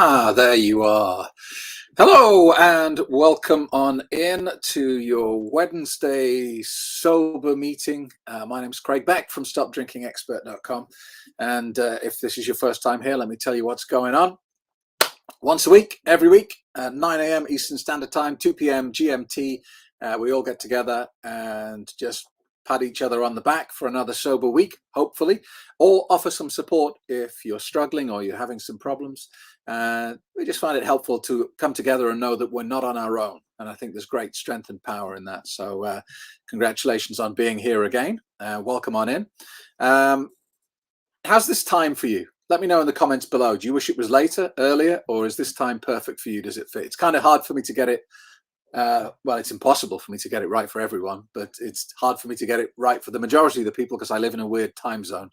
There you are. Hello and welcome on in to your Wednesday sober meeting. My name is Craig Beck from StopDrinkingExpert.com. And if this is your first time here, let me tell you what's going on. Once a week, every week, at 9 a.m. Eastern Standard Time, 2 p.m. GMT, we all get together and just pat each other on the back for another sober week, hopefully, or offer some support if you're struggling or you're having some problems. We just find it helpful to come together and know that we're not on our own. And I think there's great strength and power in that. So congratulations on being here again. Welcome on in. How's this time for you? Let me know in the comments below. Do you wish it was later, earlier, or is this time perfect for you? Does it fit? It's kind of hard for me to get it. Well, it's impossible for me to get it right for everyone, but it's hard for me to get it right for the majority of the people because I live in a weird time zone.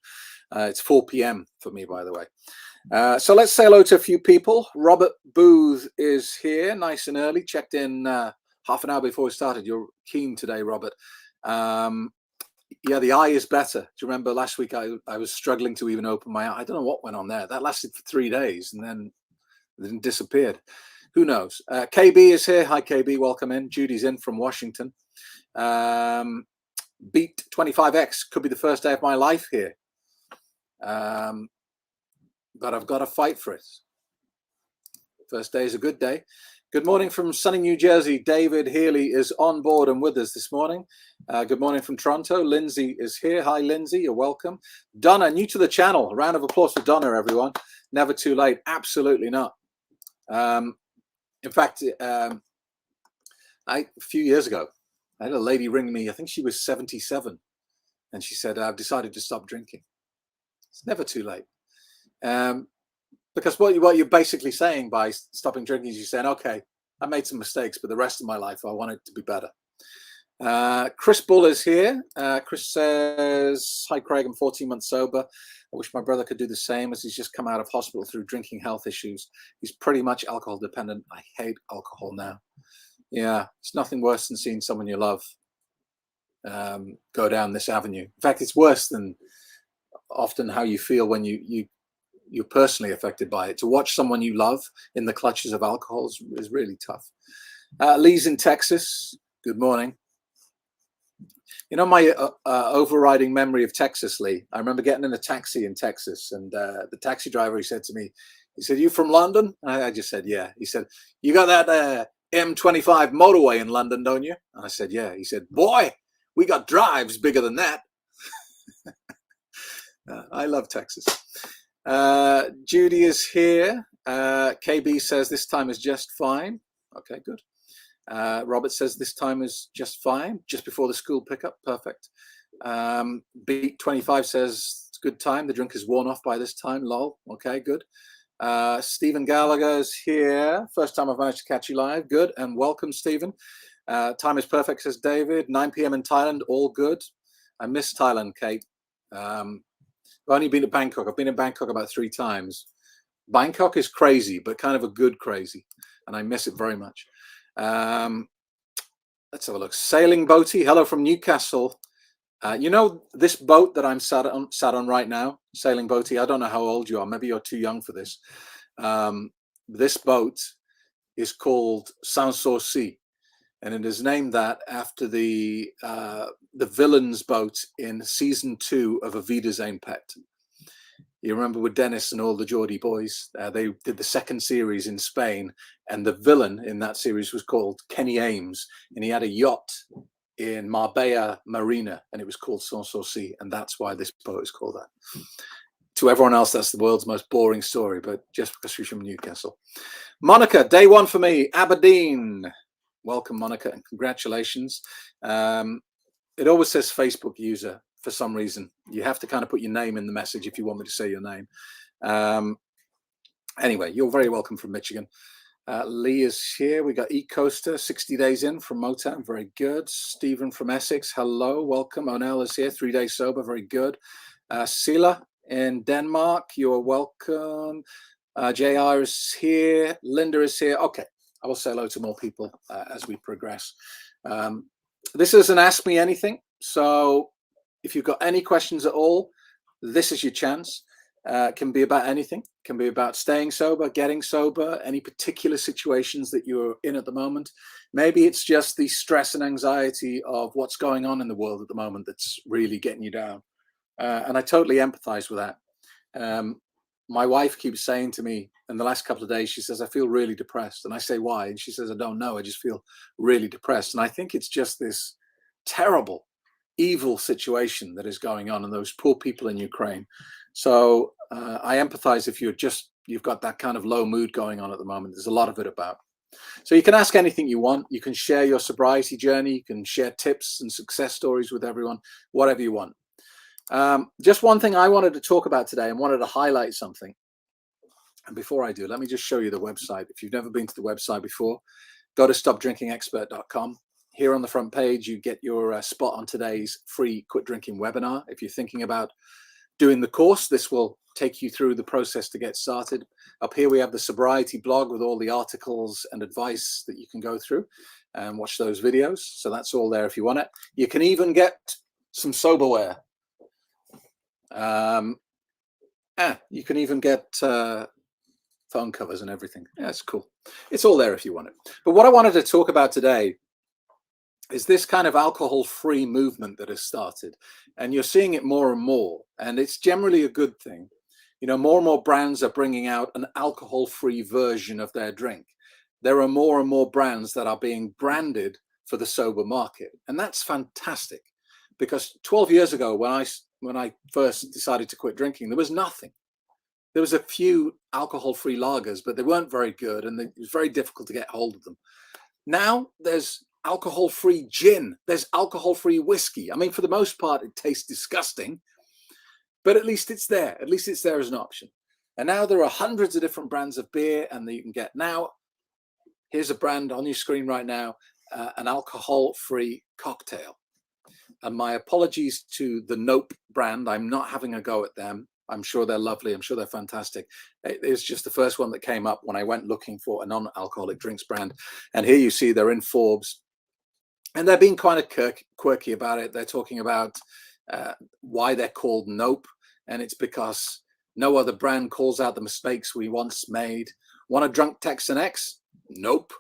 It's 4 p.m. for me, by the way. So let's say hello to a few people. Robert Booth is here, nice and early, checked in half an hour before we started. You're keen today, Robert. Yeah, the eye is better. Do you remember last week I was struggling to even open my eye? I don't know what went on there. That lasted for 3 days and then it disappeared. Who knows? KB is here. Hi, KB. Welcome in. Judy's in from Washington. Beat 25X could be the first day of my life here. But I've got to fight for it. First day is a good day. Good morning from sunny New Jersey. David Healy is on board and with us this morning. Good morning from Toronto. Lindsay is here. Hi, Lindsay. You're welcome. Donna, new to the channel. A round of applause for Donna, everyone. Never too late. Absolutely not. In fact, a few years ago, I had a lady ring me. I think she was 77. And she said, I've decided to stop drinking. It's never too late. Because what you're basically saying by stopping drinking is you're saying, okay, I made some mistakes, but the rest of my life, I want it to be better. Chris Bull is here. Chris says, hi, Craig, I'm 14 months sober. I wish my brother could do the same as he's just come out of hospital through drinking health issues. He's pretty much alcohol dependent. I hate alcohol now. Yeah, it's nothing worse than seeing someone you love go down this avenue. In fact, it's worse than often how you feel when you're personally affected by it. To watch someone you love in the clutches of alcohol is really tough. Lee's in Texas. Good morning. You know, my overriding memory of Texas, Lee, I remember getting in a taxi in Texas and the taxi driver, he said to me, he said, you from London? I just said, yeah. He said, you got that M25 motorway in London, don't you? And I said, yeah. He said, boy, we got drives bigger than that. I love Texas. Judy is here. KB says this time is just fine. Okay, good. Robert says this time is just fine, just before the school pickup. Perfect. Beat 25 says it's a good time. The drink is worn off by this time. Lol. Okay, good. Stephen Gallagher is here. First time I've managed to catch you live. Good. And welcome, Stephen. Time is perfect, says David. 9 p.m. in Thailand. All good. I miss Thailand, Kate. I've only been to Bangkok. I've been in Bangkok about 3 times. Bangkok is crazy, but kind of a good crazy. And I miss it very much. Let's have a look. Sailing Boaty, hello from Newcastle. You know this boat that I'm sat on right now, Sailing Boaty, I don't know how old you are. Maybe you're too young for this. This boat is called Sanssouci, and it is named that after the villain's boat in season 2 of A Wiedersehen Pet. You remember with Dennis and all the Geordie boys, they did the second series in Spain, and the villain in that series was called Kenny Ames, and he had a yacht in Marbella Marina, and it was called Sanssouci, and that's why this boat is called that. To everyone else, that's the world's most boring story, but just because she's from Newcastle. Monica, day 1 for me, Aberdeen. Welcome, Monica, and congratulations. It always says Facebook user. For some reason, you have to kind of put your name in the message if you want me to say your name. Anyway, you're very welcome from Michigan. Lee is here. We got E-Coaster, 60 days in from Motown. Very good. Stephen from Essex. Hello, welcome. Onel is here, 3 days sober. Very good. Sila in Denmark. You are welcome. JR is here. Linda is here. Okay, I will say hello to more people as we progress. This is an Ask Me Anything. So if you've got any questions at all, this is your chance. Can be about anything. Can be about staying sober, getting sober, any particular situations that you're in at the moment. Maybe it's just the stress and anxiety of what's going on in the world at the moment that's really getting you down. And I totally empathize with that. My wife keeps saying to me in the last couple of days, she says, I feel really depressed. And I say, why? And she says, I don't know. I just feel really depressed. And I think it's just this terrible, evil situation that is going on and those poor people in Ukraine. So I empathize if you've got that kind of low mood going on at the moment. There's a lot of it about. So you can ask anything you want. You can share your sobriety journey. You can share tips and success stories with everyone, whatever you want. Just one thing I wanted to talk about today and wanted to highlight something. And before I do, let me just show you the website. If you've never been to the website before, go to stopdrinkingexpert.com. Here on the front page, you get your spot on today's free quit drinking webinar. If you're thinking about doing the course, this will take you through the process to get started. Up here, we have the sobriety blog with all the articles and advice that you can go through and watch those videos. So that's all there if you want it. You can even get some soberware. You can even get phone covers and everything. Yeah, it's cool. It's all there if you want it. But what I wanted to talk about today is this kind of alcohol-free movement that has started, and you're seeing it more and more, and it's generally a good thing. You know, more and more brands are bringing out an alcohol-free version of their drink. There are more and more brands that are being branded for the sober market, and that's fantastic, because 12 years ago when I first decided to quit drinking, there was nothing. There was a few alcohol-free lagers, but they weren't very good, and it was very difficult to get hold of them. Now there's alcohol-free gin, there's alcohol-free whiskey. I mean, for the most part, it tastes disgusting, but at least it's there. At least it's there as an option. And now there are hundreds of different brands of beer, and that you can get now. Here's a brand on your screen right now, an alcohol-free cocktail. And my apologies to the Nope brand. I'm not having a go at them. I'm sure they're lovely. I'm sure they're fantastic. It was just the first one that came up when I went looking for a non-alcoholic drinks brand. And here you see they're in Forbes. And they're being kind of quirky about it. They're talking about why they're called Nope. And it's because no other brand calls out the mistakes we once made. Want a drunk text an ex? Nope.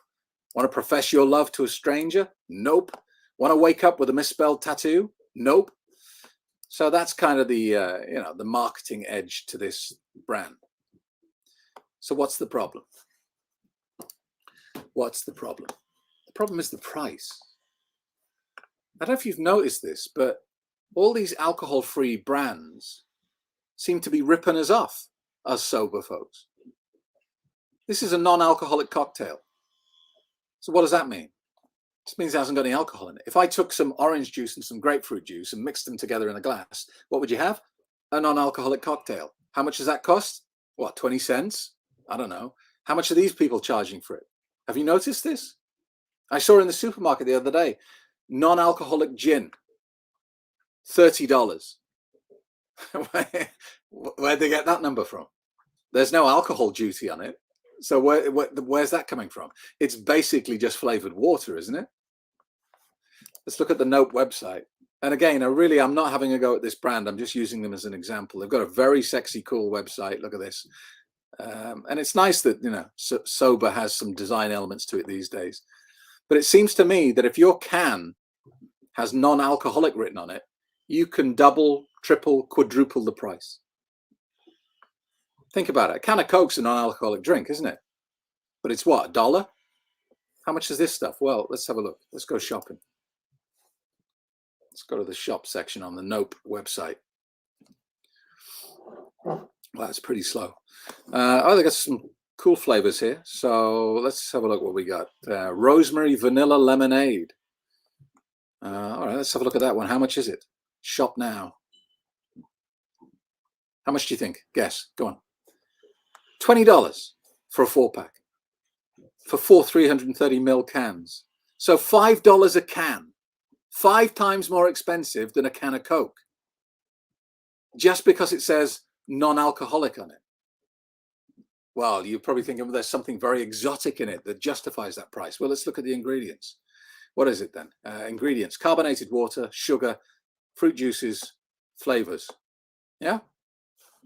Want to profess your love to a stranger? Nope. Want to wake up with a misspelled tattoo? Nope. So that's kind of the the marketing edge to this brand. So what's the problem? What's the problem? The problem is the price. I don't know if you've noticed this, but all these alcohol-free brands seem to be ripping us off, us sober folks. This is a non-alcoholic cocktail. So what does that mean? It just means it hasn't got any alcohol in it. If I took some orange juice and some grapefruit juice and mixed them together in a glass, what would you have? A non-alcoholic cocktail. How much does that cost? What, 20 cents? I don't know. How much are these people charging for it? Have you noticed this? I saw in the supermarket the other day, non-alcoholic gin, $30. Where'd they get that number from? There's no alcohol duty on it. So where's that coming from? It's basically just flavored water, isn't it? Let's look at the Nope website. And again, I'm not having a go at this brand. I'm just using them as an example. They've got a very sexy, cool website. Look at this. And it's nice that, sober has some design elements to it these days. But it seems to me that if your can has non-alcoholic written on it, you can double, triple, quadruple the price. Think about it. A can of Coke's a non-alcoholic drink, isn't it? But it's what, $1? How much is this stuff? Well, let's have a look. Let's go shopping. Let's go to the shop section on the Nope website. Well, that's pretty slow. They got some cool flavors here. So let's have a look what we got. Rosemary vanilla lemonade. All right, let's have a look at that one. How much is it? Shop now. How much do you think? Guess. Go on. $20 for a 4-pack. For 4 330ml cans. So $5 a can. 5 times more expensive than a can of Coke. Just because it says non-alcoholic on it. Well, you're probably thinking, well, there's something very exotic in it that justifies that price. Well, let's look at the ingredients. What is it then? Ingredients: carbonated water, sugar, fruit juices, flavors. Yeah?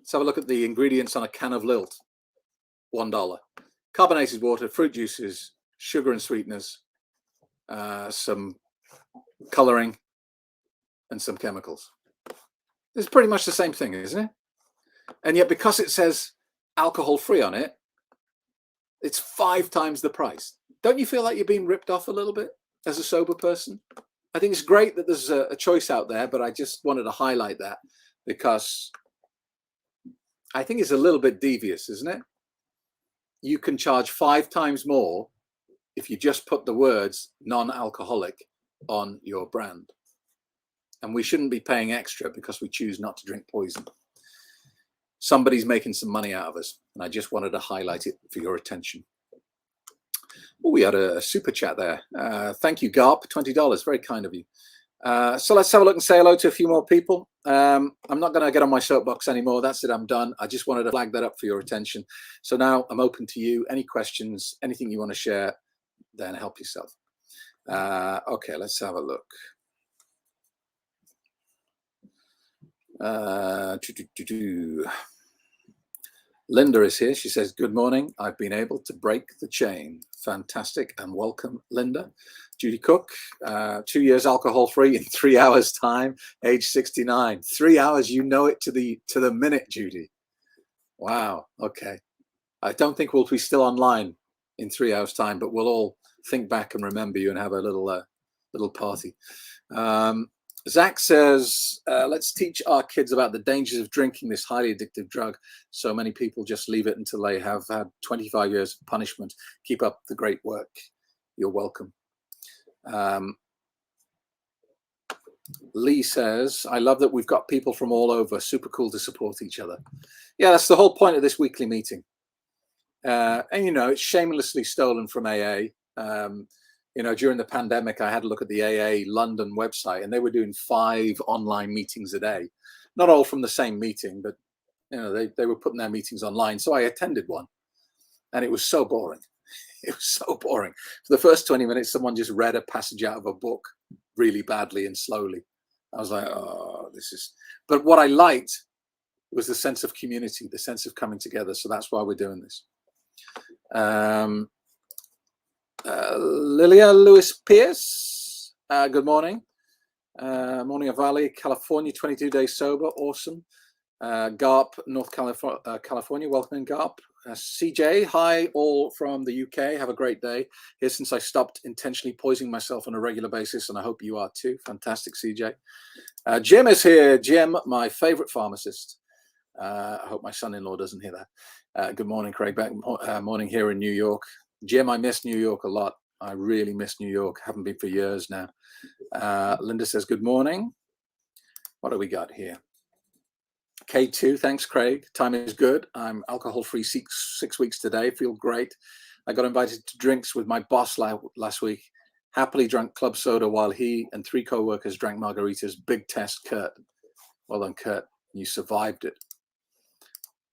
Let's have a look at the ingredients on a can of Lilt. $1. Carbonated water, fruit juices, sugar and sweeteners, some coloring, and some chemicals. It's pretty much the same thing, isn't it? And yet, because it says alcohol free on it, it's 5 times the price. Don't you feel like you're being ripped off a little bit as a sober person? I think it's great that there's a choice out there, but I just wanted to highlight that because I think it's a little bit devious, isn't it? You can charge 5 times more if you just put the words non-alcoholic on your brand. And we shouldn't be paying extra because we choose not to drink poison. Somebody's making some money out of us, and I just wanted to highlight it for your attention. Oh, we had a super chat there. Thank you, Garp, $20, very kind of you. So let's have a look and say hello to a few more people. I'm not going to get on my soapbox anymore. That's it, I'm done. I just wanted to flag that up for your attention. So now I'm open to you. Any questions, anything you want to share, then help yourself. Okay, let's have a look. Linda is here. She says, good morning. I've been able to break the chain. Fantastic, and welcome, Linda. Judy Cook, 2 years alcohol free in 3 hours time, age 69. 3 hours, you know it to the minute, Judy. Wow, okay. I don't think we'll be still online in 3 hours time, but we'll all think back and remember you and have a little party. Zach says, let's teach our kids about the dangers of drinking this highly addictive drug. So many people just leave it until they have had 25 years of punishment. Keep up the great work. You're welcome. Lee says, I love that we've got people from all over. Super cool to support each other. Yeah, that's the whole point of this weekly meeting. And, you know, it's shamelessly stolen from AA. You know, during the pandemic, I had a look at the AA London website, and they were doing 5 online meetings a day. Not all from the same meeting, but, you know, they were putting their meetings online. So I attended one, and it was so boring. It was so boring. For the first 20 minutes, someone just read a passage out of a book really badly and slowly. I was like, oh, this is... But what I liked was the sense of community, the sense of coming together. So that's why we're doing this. Lilia Lewis Pierce, good morning. Morning, Valley, California, 22 days sober, awesome. Garp, North California, welcome, Garp. CJ, hi, all from the UK, have a great day. Here since I stopped intentionally poisoning myself on a regular basis, and I hope you are too. Fantastic, CJ. Jim is here. Jim, my favorite pharmacist. I hope my son-in-law doesn't hear that. Good morning, Craig. Back morning here in New York. Jim, I miss New York a lot. I really miss New York. Haven't been for years now. Linda says, good morning. What do we got here? K2, thanks, Craig. Time is good. I'm alcohol-free 6 weeks today. Feel great. I got invited to drinks with my boss last week. Happily drank club soda while he and 3 co-workers drank margaritas. Big test, Kurt. Well done, Kurt. You survived it.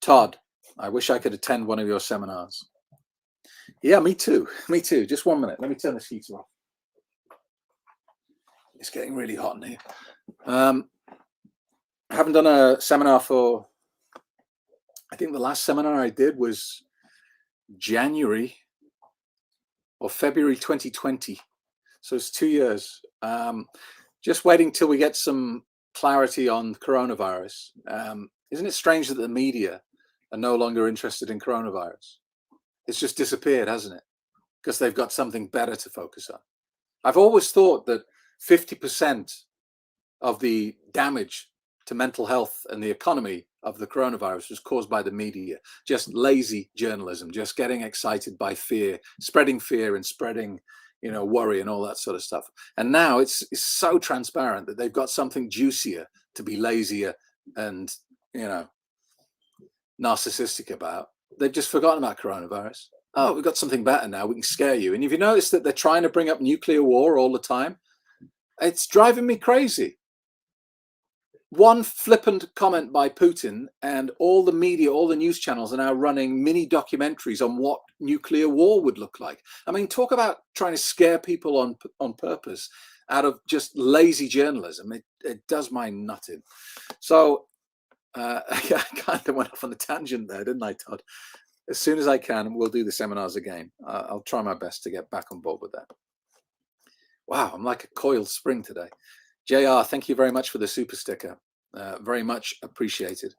Todd, I wish I could attend one of your seminars. Yeah, me too. Me too. Just 1 minute. Let me turn this heater off. It's getting really hot in here. I haven't done a seminar for, I think the last seminar I did was January or February 2020. So it's 2 years. Just waiting till we get some clarity on coronavirus. Isn't it strange that the media are no longer interested in coronavirus? It's just disappeared, hasn't it? Because they've got something better to focus on. I've always thought that 50% of the damage to mental health and the economy of the coronavirus was caused by the media. Just lazy journalism, just getting excited by fear, spreading fear and spreading, you know, worry and all that sort of stuff. And now it's so transparent that they've got something juicier to be lazier and, you know, narcissistic about. They've just forgotten about coronavirus. Oh, we've got something better now. We can scare you. And if you notice that they're trying to bring up nuclear war all the time, it's driving me crazy. One flippant comment by Putin and all the media, all the news channels are now running mini documentaries on what nuclear war would look like. I mean, talk about trying to scare people on purpose out of just lazy journalism. It does my nut in. So I kind of went off on a tangent there, didn't I, Todd? As soon as I can, we'll do the seminars again. I'll try my best to get back on board with that. Wow, I'm like a coiled spring today. JR, thank you very much for the super sticker. Very much appreciated.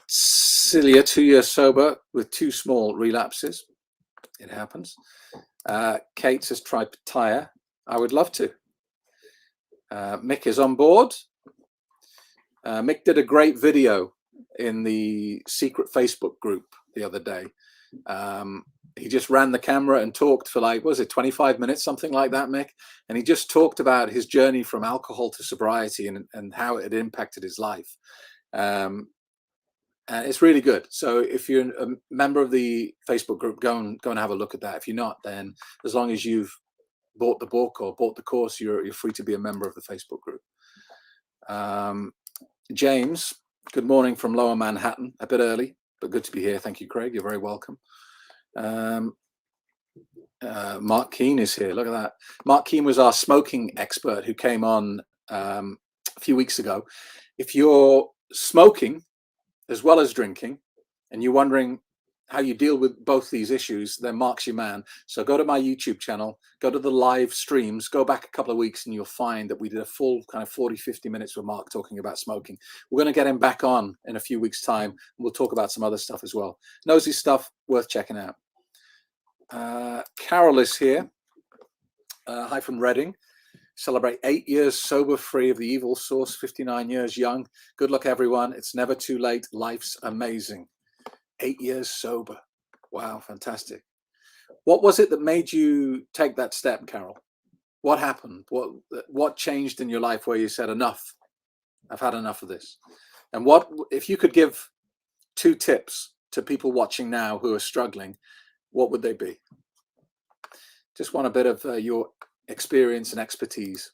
Celia, 2 years sober with 2 small relapses. It happens. Kate says, try Pattaya. I would love to. Mick is on board. Mick did a great video in the secret Facebook group the other day. He just ran the camera and talked for like, what was it, 25 minutes, something like that, Mick? And he just talked about his journey from alcohol to sobriety and how it had impacted his life. And it's really good. So if you're a member of the Facebook group, go and have a look at that. If you're not, then as long as you've bought the book or bought the course, you're free to be a member of the Facebook group. James, good morning from Lower Manhattan. A bit early, but good to be here. Thank you, Craig. You're very welcome. Mark Keane is here. Look at that. Mark Keane was our smoking expert who came on a few weeks ago. If you're smoking as well as drinking and you're wondering how you deal with both these issues, then Mark's your man. So go to my YouTube channel, go to the live streams, go back a couple of weeks and you'll find that we did a full kind of 40-50 minutes with Mark talking about smoking. We're going to get him back on in a few weeks' time. We'll talk about some other stuff as well. Knows his stuff, worth checking out. Carol is here. Hi from Reading. Celebrate 8 years sober free of the evil source, 59 years young. Good luck, everyone. It's never too late. Life's amazing. 8 years sober. Wow, fantastic. What was it that made you take that step, Carol? What happened? What changed in your life where you said, enough? I've had enough of this. And what, if you could give 2 tips to people watching now who are struggling, what would they be? Just want a bit of your experience and expertise.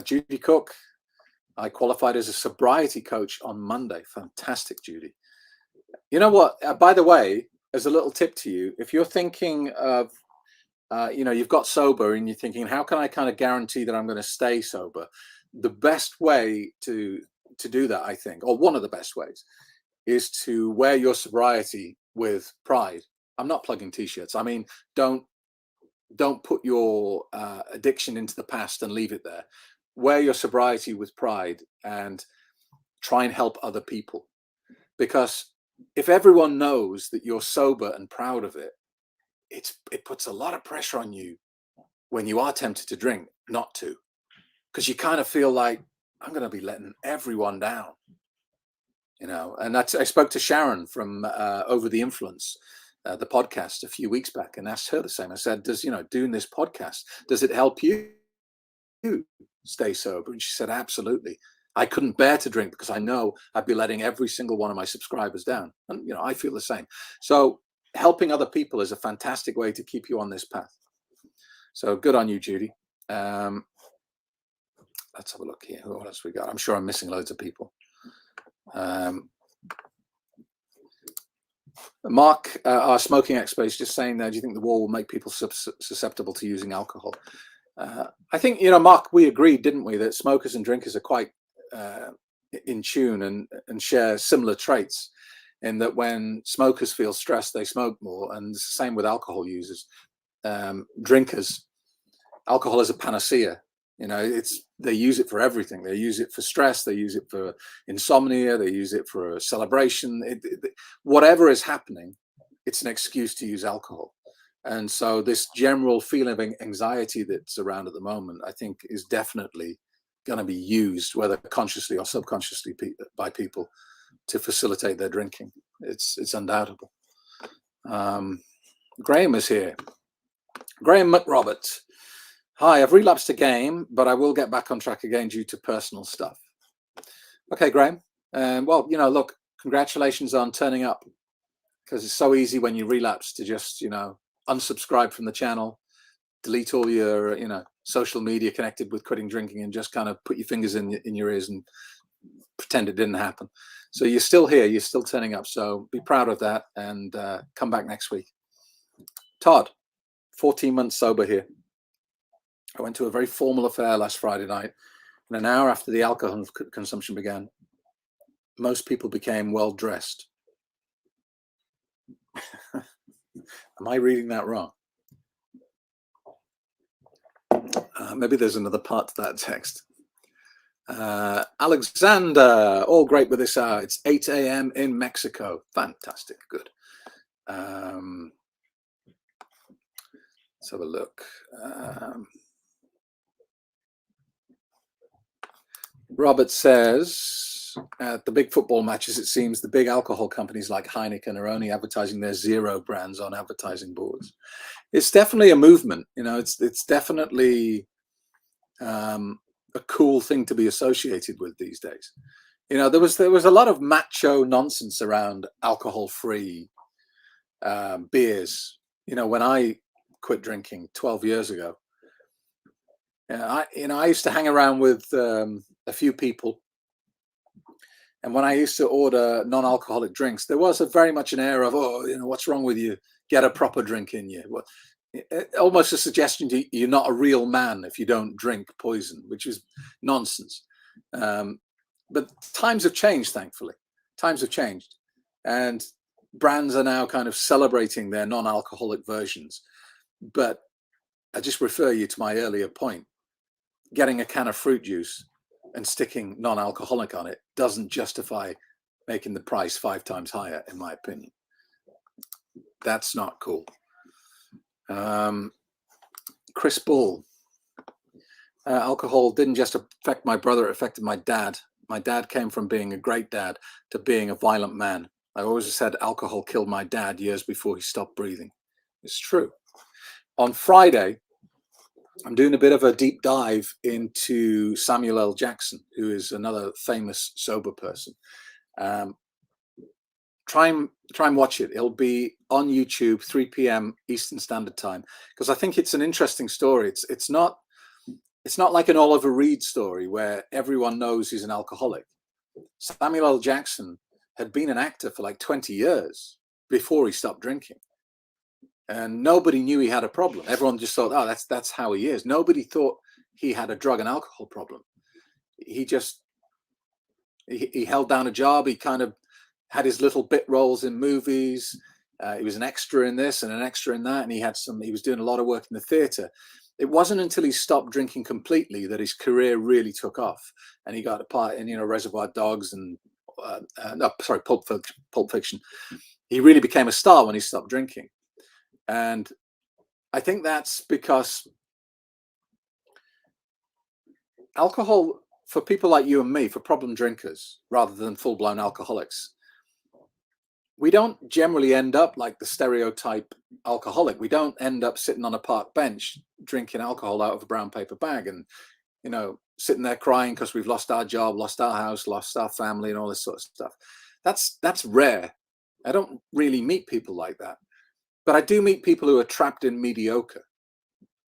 Judy Cook, I qualified as a sobriety coach on Monday. Fantastic, Judy. You know what, by the way, as a little tip to you, if you're thinking of, you've got sober and you're thinking, how can I kind of guarantee that I'm going to stay sober? The best way to do that, I think, or one of the best ways, is to wear your sobriety with pride. I'm not plugging t-shirts. I mean, don't put your addiction into the past and leave it there. Wear your sobriety with pride and try and help other people. Because if everyone knows that you're sober and proud of it, it puts a lot of pressure on you when you are tempted to drink not to. Because you kind of feel like, I'm going to be letting everyone down. And I spoke to Sharon from Over the Influence, the podcast, a few weeks back, and asked her the same. I said, doing this podcast, does it help you stay sober? And she said, absolutely. I couldn't bear to drink because I know I'd be letting every single one of my subscribers down. And, I feel the same. So helping other people is a fantastic way to keep you on this path. So good on you, Judy. Let's have a look here. What else we got? I'm sure I'm missing loads of people. Mark, our smoking expert, is just saying there, do you think the war will make people susceptible to using alcohol? I think, Mark, we agreed, didn't we, that smokers and drinkers are quite in tune and share similar traits, in that when smokers feel stressed, they smoke more. And it's the same with alcohol users. Drinkers, alcohol is a panacea. They use it for everything. They use it for stress. They use it for insomnia. They use it for a celebration. Whatever is happening, it's an excuse to use alcohol. And so this general feeling of anxiety that's around at the moment, I think, is definitely going to be used, whether consciously or subconsciously, by people to facilitate their drinking. It's undoubtable. Graham is here. Graham McRoberts. Hi, I've relapsed again, but I will get back on track again due to personal stuff. Okay, Graham. Well, look, congratulations on turning up, because it's so easy when you relapse to just, unsubscribe from the channel, delete all your, social media connected with quitting drinking, and just kind of put your fingers in your ears and pretend it didn't happen. So you're still here, you're still turning up. So be proud of that, and come back next week. Todd, 14 months sober here. I went to a very formal affair last Friday night And an hour after the alcohol consumption began, most people became well dressed. Am I reading that wrong? Maybe there's another part to that text. Alexander, all great with this hour. It's 8 a.m. in Mexico. Fantastic. Good. Let's have a look. Robert says, at the big football matches, it seems the big alcohol companies like Heineken are only advertising their zero brands on advertising boards. It's definitely a movement. You know, it's definitely a cool thing to be associated with these days. You know, there was a lot of macho nonsense around alcohol-free beers. You know, when I quit drinking 12 years ago, I used to hang around with a few people, and when I used to order non-alcoholic drinks, there was very much an air of, oh, you know, what's wrong with you? Get a proper drink in you. Well, almost a suggestion to you're not a real man if you don't drink poison, which is nonsense. But times have changed, thankfully. Times have changed, and brands are now kind of celebrating their non-alcoholic versions. But I just refer you to my earlier point. Getting a can of fruit juice and sticking non-alcoholic on it doesn't justify making the price 5 times higher, in my opinion. That's not cool. Chris Bull. Alcohol didn't just affect my brother, it affected my dad. My dad came from being a great dad to being a violent man. I always said alcohol killed my dad years before he stopped breathing. It's true. On Friday, I'm doing a bit of a deep dive into Samuel L. Jackson, who is another famous sober person. Try and watch it. It'll be on YouTube, 3 p.m. Eastern Standard Time, because I think it's an interesting story. It's not like an Oliver Reed story where everyone knows he's an alcoholic. Samuel L. Jackson had been an actor for like 20 years before he stopped drinking. And nobody knew he had a problem. Everyone just thought, oh, that's how he is. Nobody thought he had a drug and alcohol problem. He held down a job. He kind of had his little bit roles in movies. He was an extra in this and an extra in that. And he was doing a lot of work in the theater. It wasn't until he stopped drinking completely that his career really took off. And he got a part in, Reservoir Dogs and, Pulp Fiction. He really became a star when he stopped drinking. And I think that's because alcohol, for people like you and me, for problem drinkers, rather than full-blown alcoholics, we don't generally end up like the stereotype alcoholic. We don't end up sitting on a park bench drinking alcohol out of a brown paper bag and, sitting there crying because we've lost our job, lost our house, lost our family and all this sort of stuff. That's rare. I don't really meet people like that. But I do meet people who are trapped in mediocre.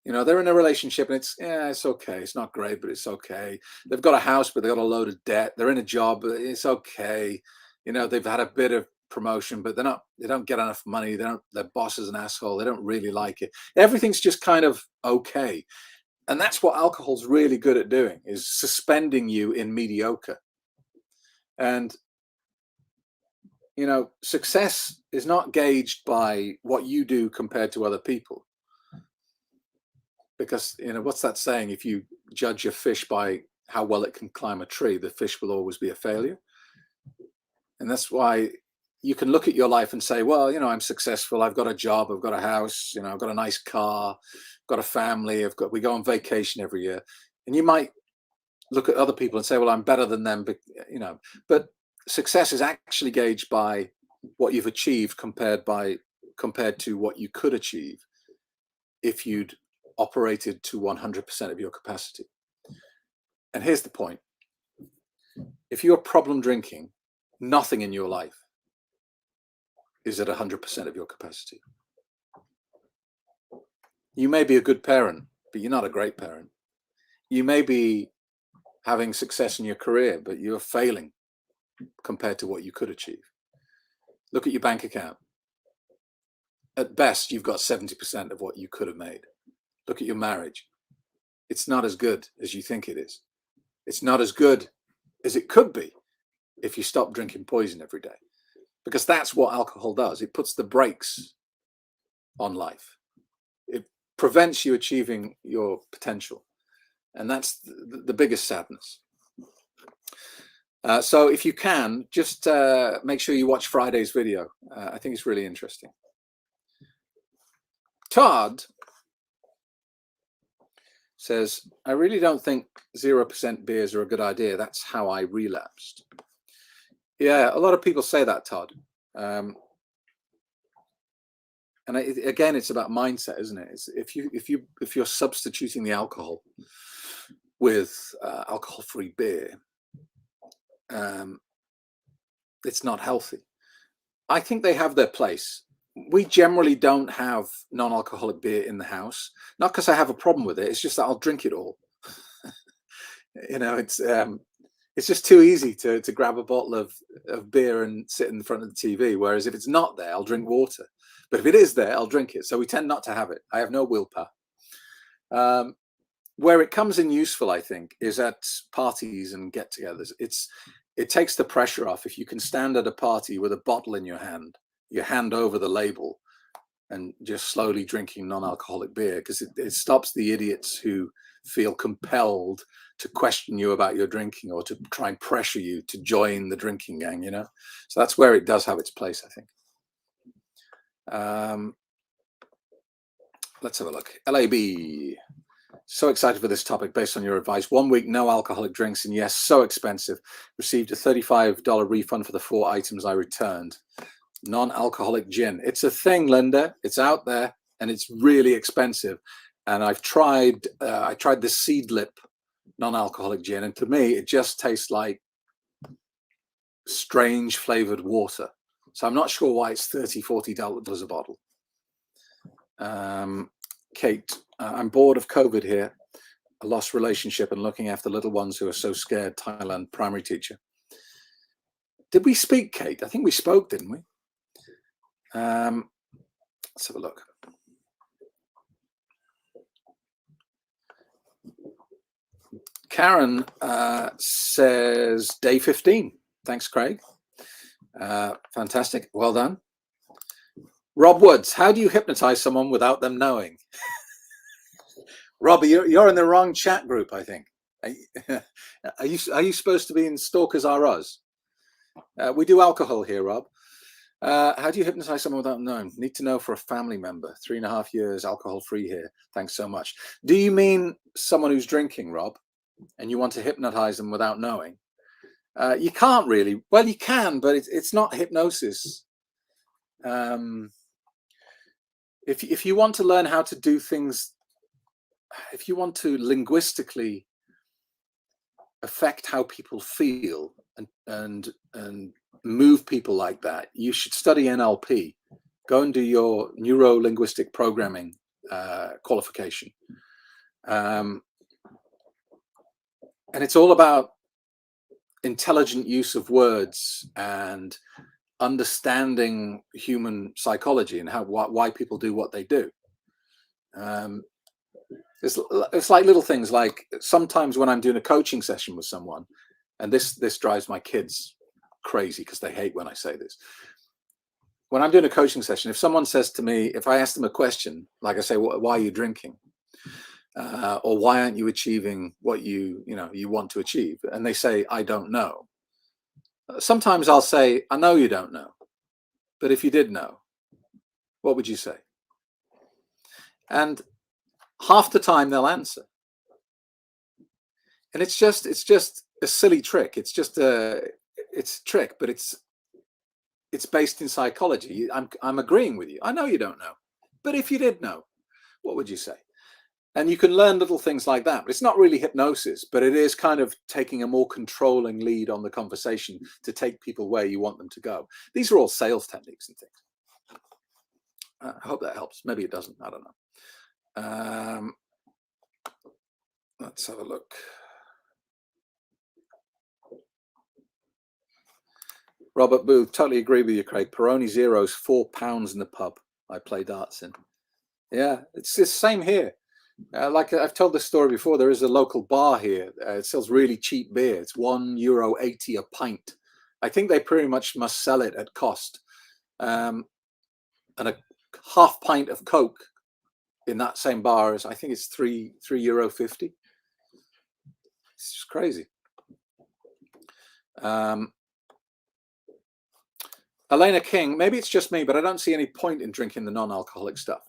They're in a relationship and it's okay. It's not great, but it's okay. They've got a house, but they've got a load of debt. They're in a job, but it's okay. They've had a bit of promotion, but they don't get enough money. Their boss is an asshole. They don't really like it. Everything's just kind of okay. And that's what alcohol's really good at doing, is suspending you in mediocre. And success is not gauged by what you do compared to other people. Because, what's that saying? If you judge a fish by how well it can climb a tree, the fish will always be a failure. And that's why you can look at your life and say, well, I'm successful. I've got a job. I've got a house. I've got a nice car. I've got a family. We go on vacation every year. And you might look at other people and say, well, I'm better than them. But success is actually gauged by what you've achieved compared to what you could achieve if you'd operated to 100% of your capacity. And here's the point. If you're problem drinking, nothing in your life is at 100% of your capacity. You may be a good parent, but you're not a great parent. You may be having success in your career, but you're failing compared to what you could achieve. Look at your bank account. At best, you've got 70% of what you could have made. Look at your marriage. It's not as good as you think it is. it's not as good as it could be if you stop drinking poison every day, because that's what alcohol does. It puts the brakes on life. It prevents you achieving your potential, and that's the biggest sadness. So if you can, just make sure you watch Friday's video. I think it's really interesting. Todd says, I really don't think 0% beers are a good idea. That's how I relapsed. Yeah, a lot of people say that, Todd. And again, it's about mindset, isn't it? It's if you're substituting the alcohol with alcohol-free beer, it's not healthy. I think they have their place. We generally don't have non-alcoholic beer in the house, not because I have a problem with it. It's just that I'll drink it all. You know, it's just too easy to grab a bottle of beer and sit in front of the TV. Whereas if it's not there, I'll drink water. But if it is there, I'll drink it. So we tend not to have it. I have no willpower. Where it comes in useful, I think, is at parties and get-togethers. It takes the pressure off. If you can stand at a party with a bottle in your hand over the label and just slowly drinking non-alcoholic beer, because it stops the idiots who feel compelled to question you about your drinking or to try and pressure you to join the drinking gang, you know? So that's where it does have its place, I think. Let's have a look. LAB. So excited for this topic based on your advice. 1 week, no alcoholic drinks, and yes, so expensive. Received a $35 refund for the 4 items I returned. Non-alcoholic gin. It's a thing, Linda. It's out there, and it's really expensive. And I've tried. I tried the Seedlip non-alcoholic gin, and to me, it just tastes like strange flavored water. So I'm not sure why it's $30-40 a bottle. Kate, I'm bored of COVID here. A lost relationship and looking after little ones who are so scared. Thailand, primary teacher. Did we speak, Kate? I think we spoke, didn't we? Let's have a look. Karen says day 15. Thanks, Craig. Fantastic. Well done. Rob Woods, how do you hypnotize someone without them knowing? Robbie, you're in the wrong chat group, I think. Are you supposed to be in Stalkers R Us? We do alcohol here, Rob. How do you hypnotize someone without knowing? Need to know for a family member. 3.5 years, alcohol-free here. Thanks so much. Do you mean someone who's drinking, Rob, and you want to hypnotize them without knowing? You can't really. Well, you can, but it's not hypnosis. If you want to learn how to do things, if you want to linguistically affect how people feel and move people like that, you should study NLP. Go and do your neuro-linguistic programming qualification. And it's all about intelligent use of words and understanding human psychology and why people do what they do. It's like little things, like sometimes when I'm doing a coaching session with someone, and this drives my kids crazy because they hate when I say this. When I'm doing a coaching session, if someone says to me, if I ask them a question, like I say, why are you drinking? Or why aren't you achieving what you want to achieve? And they say, I don't know. Sometimes I'll say, I know you don't know, but if you did know, what would you say? And half the time they'll answer. And it's just a silly trick. It's a trick, but it's based in psychology. I'm agreeing with you. I know you don't know, but if you did know, what would you say? And you can learn little things like that. But it's not really hypnosis, but it is kind of taking a more controlling lead on the conversation to take people where you want them to go. These are all sales techniques and things. I hope that helps. Maybe it doesn't. I don't know. Let's have a look. Robert Booth, totally agree with you, Craig. Peroni Zero's £4 in the pub I play darts in. Yeah, it's the same here. Like I've told this story before, there is a local bar here. It sells really cheap beer. It's €1.80 a pint. I think they pretty much must sell it at cost. And a half pint of Coke in that same bar is, I think it's €3.50. It's just crazy. Elena King, maybe it's just me, but I don't see any point in drinking the non-alcoholic stuff.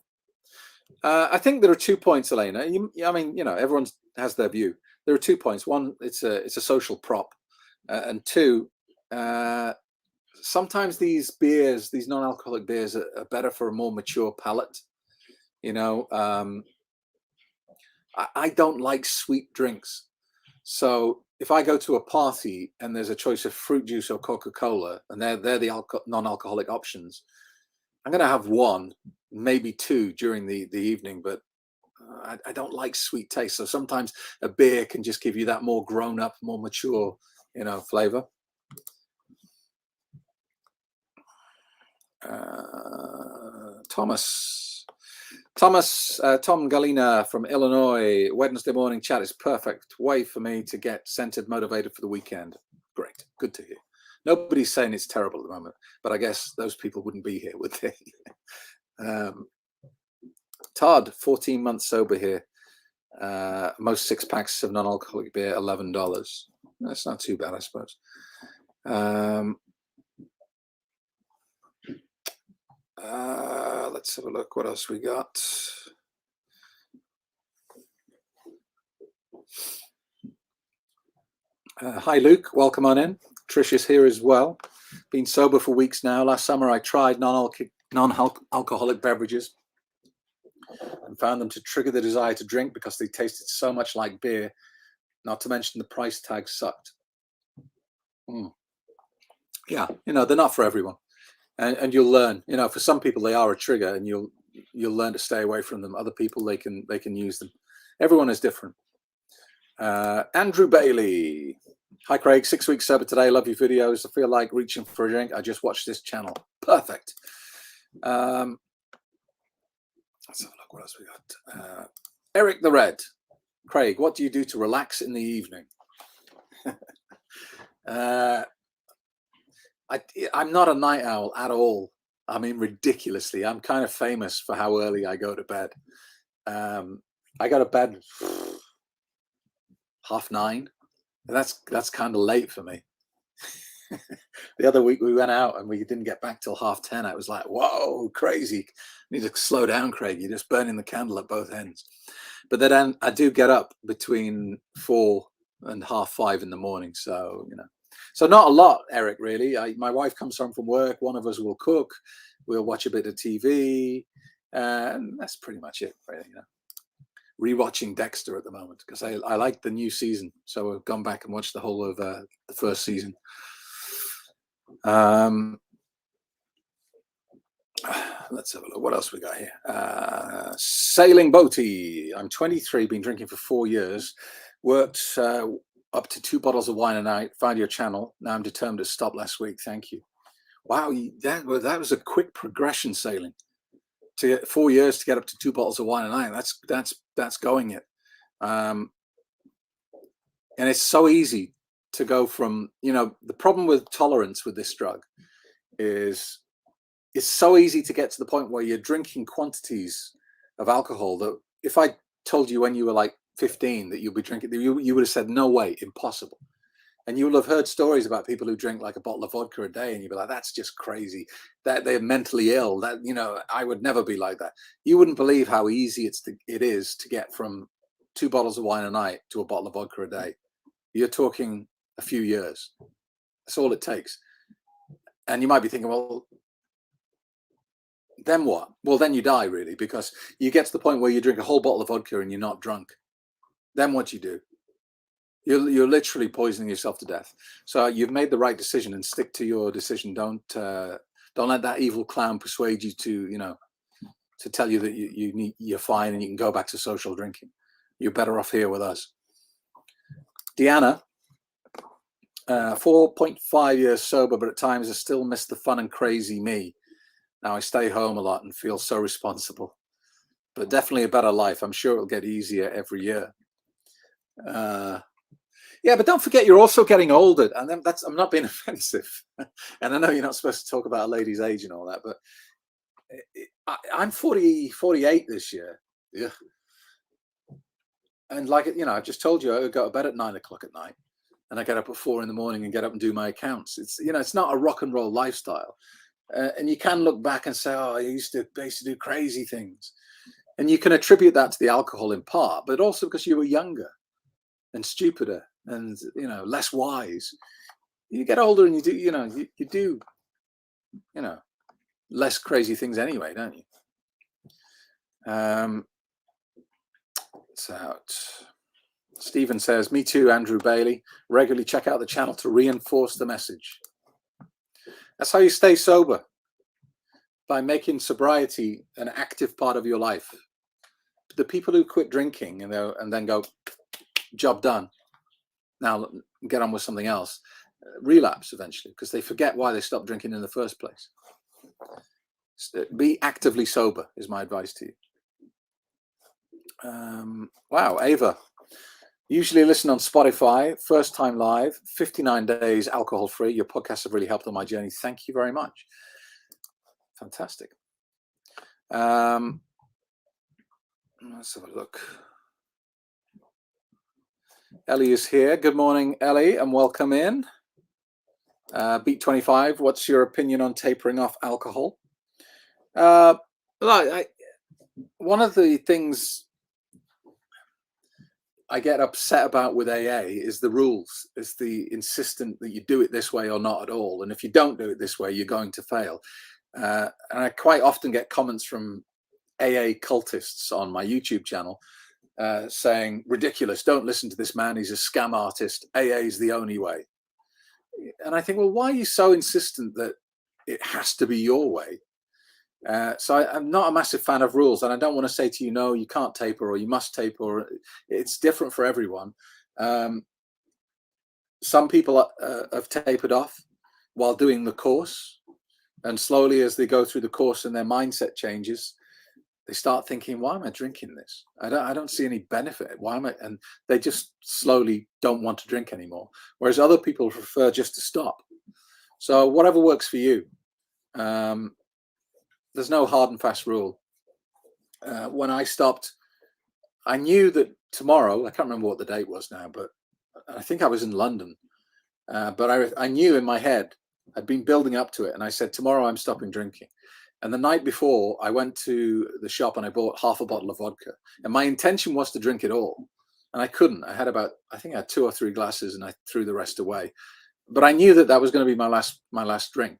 I think there are 2 points, Elena. I mean, everyone has their view. There are 2 points. One, it's a social prop, and two, sometimes these non-alcoholic beers are better for a more mature palate. I don't like sweet drinks, so if I go to a party and there's a choice of fruit juice or Coca-Cola, and they're the non-alcoholic options, I'm going to have one, maybe two during the evening, but I don't like sweet taste. So sometimes a beer can just give you that more grown up, more mature, flavor. Tom Galina from Illinois. Wednesday morning chat is perfect way for me to get centered, motivated for the weekend. Great, good to hear. Nobody's saying it's terrible at the moment, but I guess those people wouldn't be here, would they? Todd, 14 months sober here. Most 6-packs of non-alcoholic beer, $11. That's not too bad, I suppose. Let's have a look. What else we got? Hi, Luke. Welcome on in. Trish is here as well. Been sober for weeks now. Last summer, I tried non-alcoholic beverages and found them to trigger the desire to drink because they tasted so much like beer. Not to mention the price tag sucked. Yeah, they're not for everyone. And you'll learn, for some people they are a trigger, and you'll learn to stay away from them. Other people, they can use them. Everyone is different. Andrew Bailey. Hi Craig, 6 weeks sober today. Love your videos. I feel like reaching for a drink. I just watched this channel. Perfect. Let's have a look. What else we got? Eric the Red. Craig, what do you do to relax in the evening? I'm not a night owl at all. I mean, ridiculously. I'm kind of famous for how early I go to bed. I go to bed 9:30. That's kind of late for me. The other week we went out and we didn't get back till 10:30. I was like, whoa, crazy. You need to slow down, Craig. You're just burning the candle at both ends. But then I do get up between 4 and 5:30 in the morning. So, so not a lot, Eric, really. My wife comes home from work. One of us will cook. We'll watch a bit of TV. And that's pretty much it, really. Rewatching Dexter at the moment because I like the new season. So I've gone back and watched the whole of the first season. Let's have a look. What else we got here? Sailing Boaty. I'm 23, been drinking for 4 years. Worked up to 2 bottles of wine a night. Found your channel. Now I'm determined to stop last week. Thank you. Wow, that was a quick progression, Sailing. To get 4 years to get up to 2 bottles of wine a night. That's going it. And it's so easy to go from, the problem with tolerance with this drug is it's so easy to get to the point where you're drinking quantities of alcohol that if I told you when you were like 15 that you'll be drinking, you would have said, no way, impossible. And you will have heard stories about people who drink like a bottle of vodka a day, and you'd be like, that's just crazy. That they're mentally ill. That, I would never be like that. You wouldn't believe how easy it is to get from 2 bottles of wine a night to a bottle of vodka a day. You're talking a few years. That's all it takes. And you might be thinking, well, then what? Well, then you die, really, because you get to the point where you drink a whole bottle of vodka and you're not drunk. Then what you do? You're literally poisoning yourself to death. So you've made the right decision, and stick to your decision. Don't let that evil clown persuade you to tell you that you're fine and you can go back to social drinking. You're better off here with us. Deanna, 4.5 years sober, but at times I still miss the fun and crazy me. Now I stay home a lot and feel so responsible. but definitely a better life. I'm sure it'll get easier every year. Yeah, but don't forget, you're also getting older, and then I'm not being offensive, and I know you're not supposed to talk about a lady's age and all that, but I'm 48 this year. Yeah. And like, I just told you, I go to bed at 9 o'clock at night, and I get up at 4 in the morning and get up and do my accounts. It's not a rock and roll lifestyle. And you can look back and say, oh, I used to do crazy things. And you can attribute that to the alcohol in part, but also because you were younger and stupider and, less wise. You get older and you do, less crazy things anyway, don't you? It's out. Stephen says, me too, Andrew Bailey. Regularly check out the channel to reinforce the message. That's how you stay sober, by making sobriety an active part of your life. The people who quit drinking and then go, job done, now get on with something else, relapse eventually because they forget why they stopped drinking in the first place. Be actively sober is my advice to you. Wow, Ava. Usually listen on Spotify, first time live, 59 days alcohol free. Your podcasts have really helped on my journey. Thank you very much. Fantastic. Let's have a look. Ellie is here. Good morning, Ellie, and welcome in. Beat 25, what's your opinion on tapering off alcohol? One of the things I get upset about with AA is the rules. It's the insistent that you do it this way or not at all. And if you don't do it this way, you're going to fail. And I quite often get comments from AA cultists on my YouTube channel saying, ridiculous, don't listen to this man, he's a scam artist, AA is the only way. And I think, well, why are you so insistent that it has to be your way? So I'm not a massive fan of rules, and I don't want to say to you, no, you can't taper or you must taper, or it's different for everyone. Some people have tapered off while doing the course, and slowly as they go through the course and their mindset changes, they start thinking, why am I drinking this? I don't see any benefit. Why am I? And they just slowly don't want to drink anymore. Whereas other people prefer just to stop. So whatever works for you. There's no hard and fast rule. When I stopped, I knew that tomorrow, I can't remember what the date was now, but I think I was in London. But I knew in my head, I'd been building up to it. And I said, tomorrow I'm stopping drinking. And the night before, I went to the shop and I bought half a bottle of vodka. And my intention was to drink it all. And I couldn't. I think I had 2 or 3 glasses and I threw the rest away. But I knew that was going to be my last drink.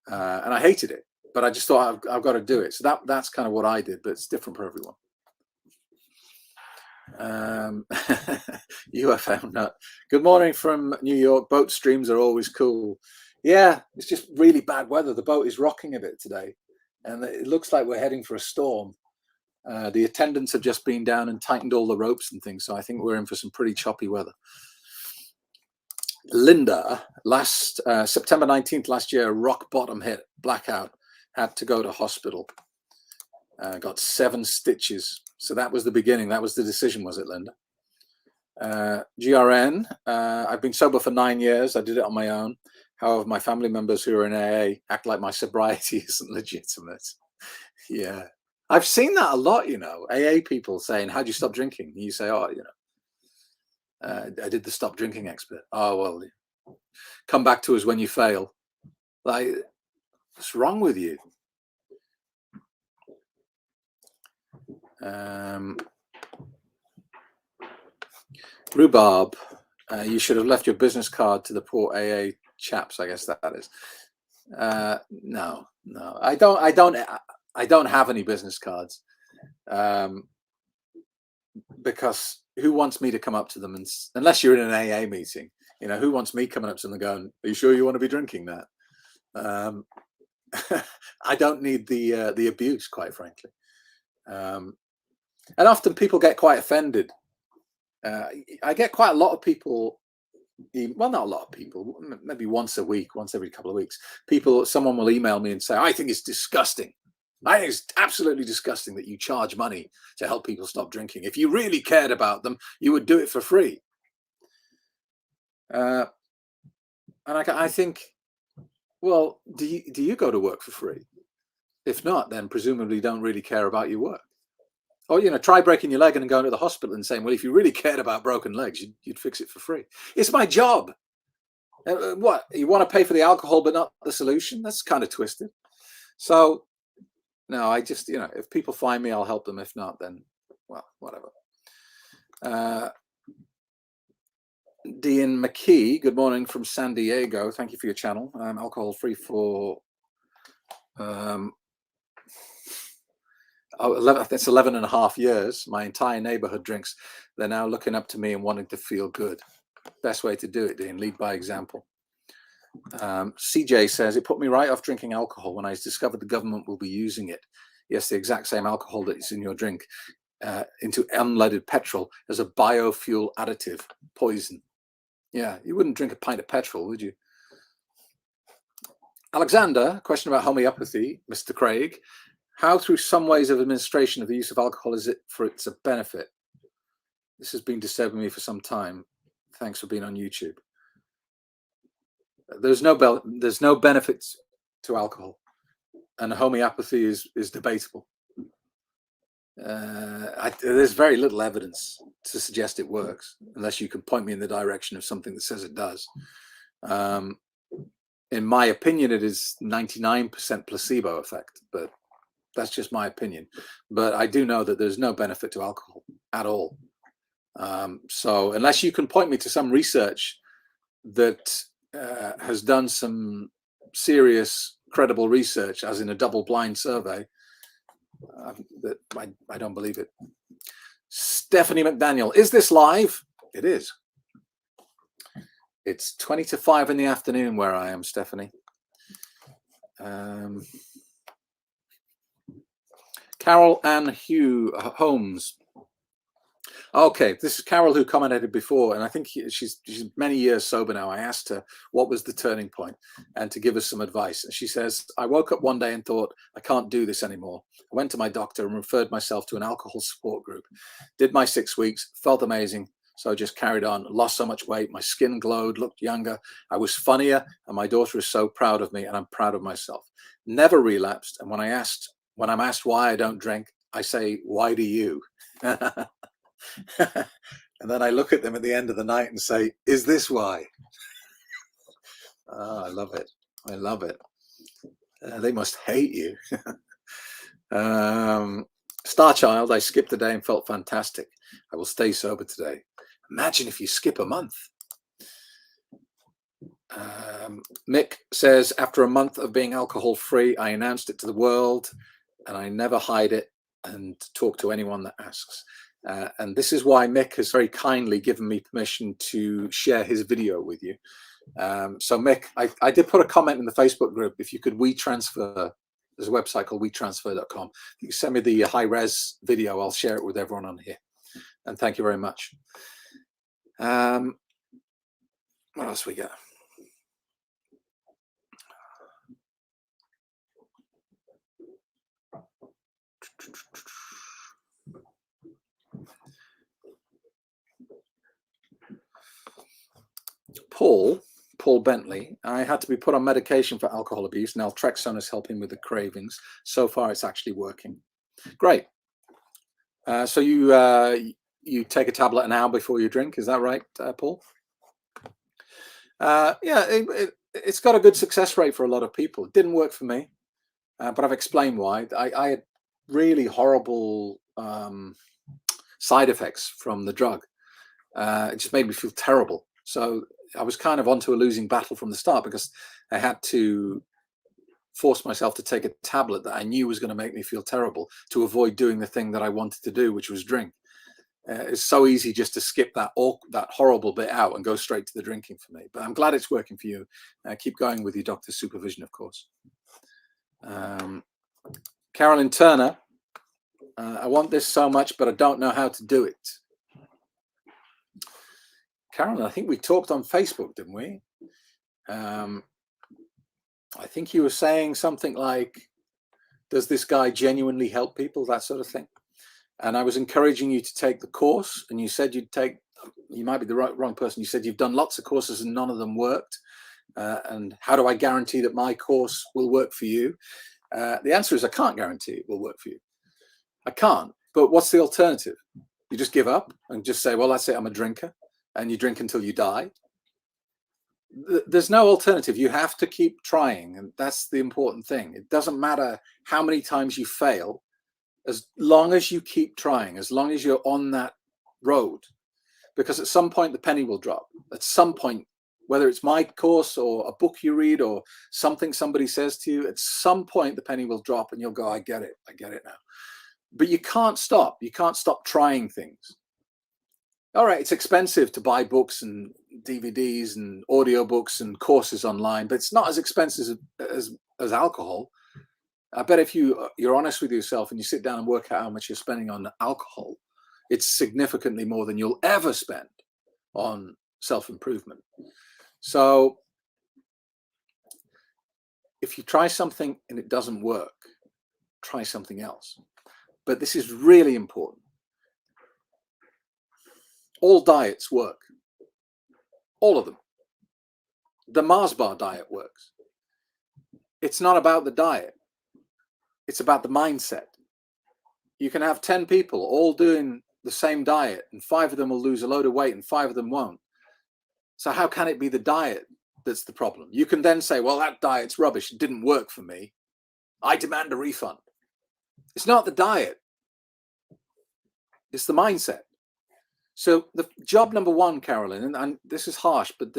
And I hated it. But I just thought, I've got to do it. So that's kind of what I did, but it's different for everyone. UFM nut. Good morning from New York. Boat streams are always cool. Yeah, it's just really bad weather. The boat is rocking a bit today, and it looks like we're heading for a storm. The attendants have just been down and tightened all the ropes and things, so I think we're in for some pretty choppy weather. Linda, last September 19th last year, rock bottom hit, blackout, had to go to hospital. Got 7 stitches. So that was the beginning. That was the decision, was it, Linda? GRN, I've been sober for 9 years. I did it on my own. However, my family members who are in AA act like my sobriety isn't legitimate. Yeah. I've seen that a lot, AA people saying, how'd you stop drinking? And you say, oh, I did the stop drinking expert. Oh, well, come back to us when you fail. Like, what's wrong with you? Rhubarb, you should have left your business card to the poor AA chaps. I guess that is. No, I don't have any business cards, because who wants me to come up to them unless you're in an AA meeting? Who wants me coming up to them and going, "Are you sure you want to be drinking that?" I don't need the abuse, quite frankly. And often people get quite offended. I get quite a lot of people, well, not a lot of people, maybe once a week, once every couple of weeks, someone will email me and say, I think it's disgusting I think it's absolutely disgusting that you charge money to help people stop drinking. If you really cared about them, you would do it for free. And I think, well, do you go to work for free? If not, then presumably you don't really care about your work. Or, try breaking your leg and going to the hospital and saying, well, if you really cared about broken legs, you'd fix it for free. It's my job. What? You want to pay for the alcohol but not the solution? That's kind of twisted. So, no, I just, if people find me, I'll help them. If not, then, well, whatever. Dean McKee, good morning from San Diego. Thank you for your channel. I'm alcohol free for 11 and a half years. My entire neighborhood drinks. They're now looking up to me and wanting to feel good. Best way to do it, Dean, lead by example. CJ says, it put me right off drinking alcohol when I discovered the government will be using it. Yes, the exact same alcohol that is in your drink into unleaded petrol as a biofuel additive, poison. Yeah, you wouldn't drink a pint of petrol, would you? Alexander, question about homeopathy, Mr. Craig. How through some ways of administration of the use of alcohol is it for its benefit? This has been disturbing me for some time. Thanks for being on YouTube. There's no benefits to alcohol, and homeopathy is debatable. There's very little evidence to suggest it works, unless you can point me in the direction of something that says it does. In my opinion, it is 99% placebo effect, but that's just my opinion. But I do know that there's no benefit to alcohol at all. So unless you can point me to some research that has done some serious, credible research, as in a double-blind survey, that I don't believe it. Stephanie McDaniel, is this live? It is. It's 20 to 5 in the afternoon where I am, Stephanie. Carol Ann Holmes. Okay, this is Carol who commented before, and I think she's many years sober now. I asked her what was the turning point and to give us some advice. And she says, I woke up one day and thought, I can't do this anymore. I went to my doctor and referred myself to an alcohol support group. Did my 6 weeks, felt amazing. So I just carried on, lost so much weight. My skin glowed, looked younger. I was funnier, and my daughter is so proud of me, and I'm proud of myself. Never relapsed. And when I'm asked why I don't drink, I say, why do you? And then I look at them at the end of the night and say, is this why? Oh, I love it. I love it. They must hate you. Star Child, I skipped a day and felt fantastic. I will stay sober today. Imagine if you skip a month. Mick says, after a month of being alcohol free, I announced it to the world and I never hide it and talk to anyone that asks. And this is why Mick has very kindly given me permission to share his video with you. So Mick, I did put a comment in the Facebook group. If you could WeTransfer, there's a website called WeTransfer.com. If you send me the high-res video, I'll share it with everyone on here. And thank you very much. What else we got? Paul Bentley, I had to be put on medication for alcohol abuse. Naltrexone is helping with the cravings. So far, it's actually working. Great. So you take a tablet an hour before you drink. Is that right, Paul? Yeah, it's got a good success rate for a lot of people. It didn't work for me, but I've explained why. I had really horrible side effects from the drug. It just made me feel terrible. So I was kind of onto a losing battle from the start because I had to force myself to take a tablet that I knew was going to make me feel terrible to avoid doing the thing that I wanted to do, which was drink. It's so easy just to skip that horrible bit out and go straight to the drinking for me. But I'm glad it's working for you. Keep going with your doctor's supervision, of course. Carolyn Turner, I want this so much, but I don't know how to do it. Carolyn, I think we talked on Facebook, didn't we? I think you were saying something like, Does this guy genuinely help people? That sort of thing. And I was encouraging you to take the course, and you said you'd take, you might be the wrong person. You said you've done lots of courses and none of them worked. And how do I guarantee that my course will work for you? The answer is I can't guarantee it will work for you. I can't. But what's the alternative? You just give up and just say, well, that's it, I'm a drinker, and you drink until you die. There's no alternative. You have to keep trying, and that's the important thing. It doesn't matter how many times you fail, as long as you keep trying, as long as you're on that road, because at some point the penny will drop. At some point, whether it's my course or a book you read or something somebody says to you, at some point the penny will drop and you'll go, I get it now. But you can't stop. You can't stop trying things. All right, it's expensive to buy books and DVDs and audiobooks and courses online, but it's not as expensive as alcohol. I bet if you're honest with yourself and you sit down and work out how much you're spending on alcohol, it's significantly more than you'll ever spend on self-improvement. So if you try something and it doesn't work, try something else. But this is really important. All diets work. All of them. The Mars bar diet works. It's not about the diet. It's about the mindset. You can have 10 people all doing the same diet, and 5 of them will lose a load of weight and 5 of them won't. So how can it be the diet that's the problem? You can then say, well, that diet's rubbish. It didn't work for me. I demand a refund. It's not the diet. It's the mindset. So the job number one, Carolyn, and this is harsh, but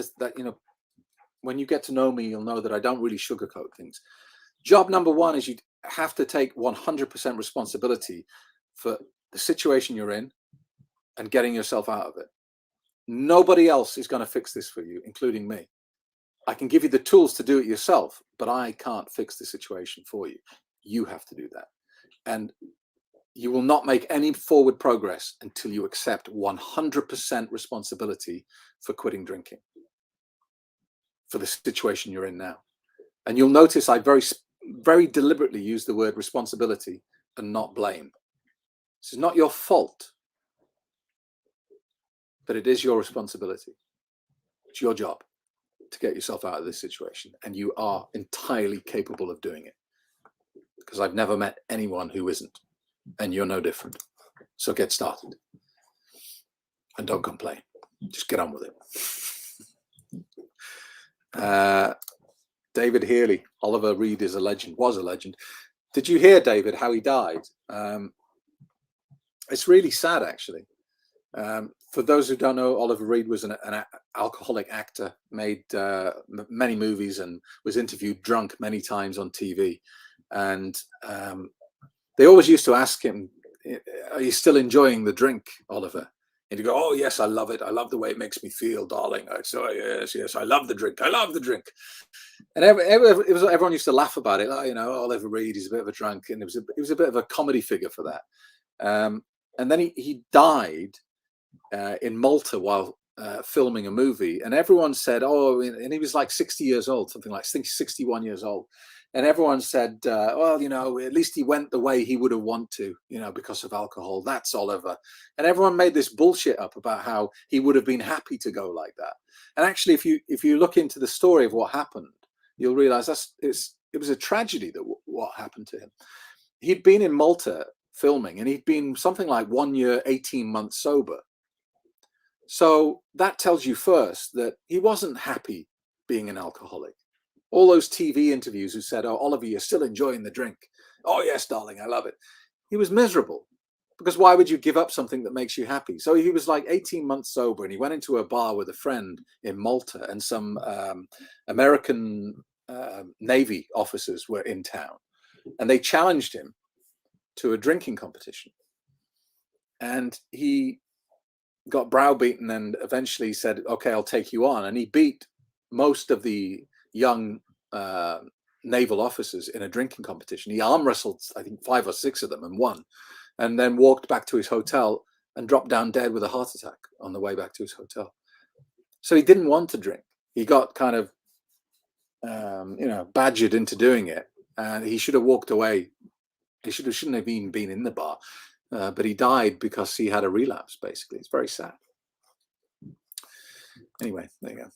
when you get to know me, you'll know that I don't really sugarcoat things. Job number one is you have to take 100% responsibility for the situation you're in and getting yourself out of it. Nobody else is going to fix this for you, including me. I can give you the tools to do it yourself, but I can't fix the situation for you. You have to do that. And you will not make any forward progress until you accept 100% responsibility for quitting drinking, for the situation you're in now. And you'll notice I very deliberately use the word responsibility and not blame. This is not your fault, but it is your responsibility. It's your job to get yourself out of this situation, and you are entirely capable of doing it, because I've never met anyone who isn't, and you're no different. So get started and don't complain. Just get on with it. David Healy, Oliver Reed is a legend, was a legend. Did you hear, David, how he died? It's really sad, actually. For those who don't know, Oliver Reed was an alcoholic actor, made many movies and was interviewed drunk many times on TV. And they always used to ask him, are you still enjoying the drink, Oliver? And he'd go, oh, yes, I love it. I love the way it makes me feel, darling. I'd say, yes, I love the drink. I love the drink. And everyone used to laugh about it. Like, Oliver Reed, he's a bit of a drunk. And it was a bit of a comedy figure for that. And then he died in Malta while filming a movie. And everyone said, oh, and he was like 60 years old, something like, I think 61 years old. And everyone said, well, at least he went the way he would have wanted to, because of alcohol. That's Oliver. And everyone made this bullshit up about how he would have been happy to go like that. And actually, if you look into the story of what happened, you'll realize it was a tragedy that what happened to him. He'd been in Malta filming, and he'd been something like 1 year, 18 months sober. So that tells you first that he wasn't happy being an alcoholic. All those TV interviews who said, oh, Oliver, you're still enjoying the drink. Oh, yes, darling, I love it. He was miserable, because why would you give up something that makes you happy? So he was like 18 months sober, and he went into a bar with a friend in Malta, and some American Navy officers were in town, and they challenged him to a drinking competition. And he got browbeaten and eventually said, okay, I'll take you on. And he beat most of the young naval officers in a drinking competition. He arm wrestled, I think, 5 or 6 of them and won, and then walked back to his hotel and dropped down dead with a heart attack on the way back to his hotel. So he didn't want to drink. He got kind of, badgered into doing it, and he should have walked away He shouldn't have even been in the bar, but he died because he had a relapse. Basically, it's very sad. Anyway, there you go.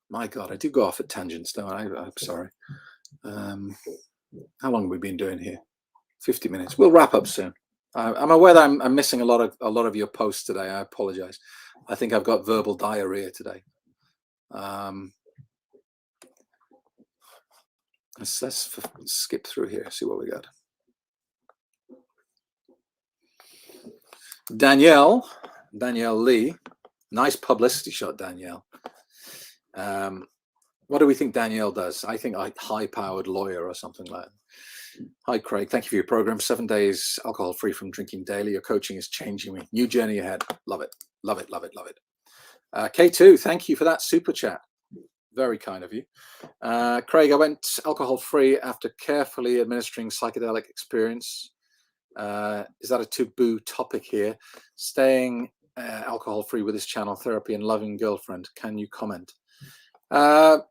My God, I do go off at tangents, don't I? I'm sorry. How long have we been doing here? 50 minutes. We'll wrap up soon. I'm aware that I'm missing a lot of your posts today. I apologize. I think I've got verbal diarrhea today. Let's skip through here, see what we got. Danielle Lee, nice publicity shot, Danielle. What do we think Danielle does? I think a high-powered lawyer or something like that. Hi, Craig. Thank you for your program. 7 days alcohol-free from drinking daily. Your coaching is changing me. New journey ahead. Love it. Love it. Love it. Love it. K2, thank you for that super chat. Very kind of you. Craig, I went alcohol-free after carefully administering psychedelic experience. Is that a taboo topic here? Staying alcohol-free with this channel, therapy and loving girlfriend. Can you comment? I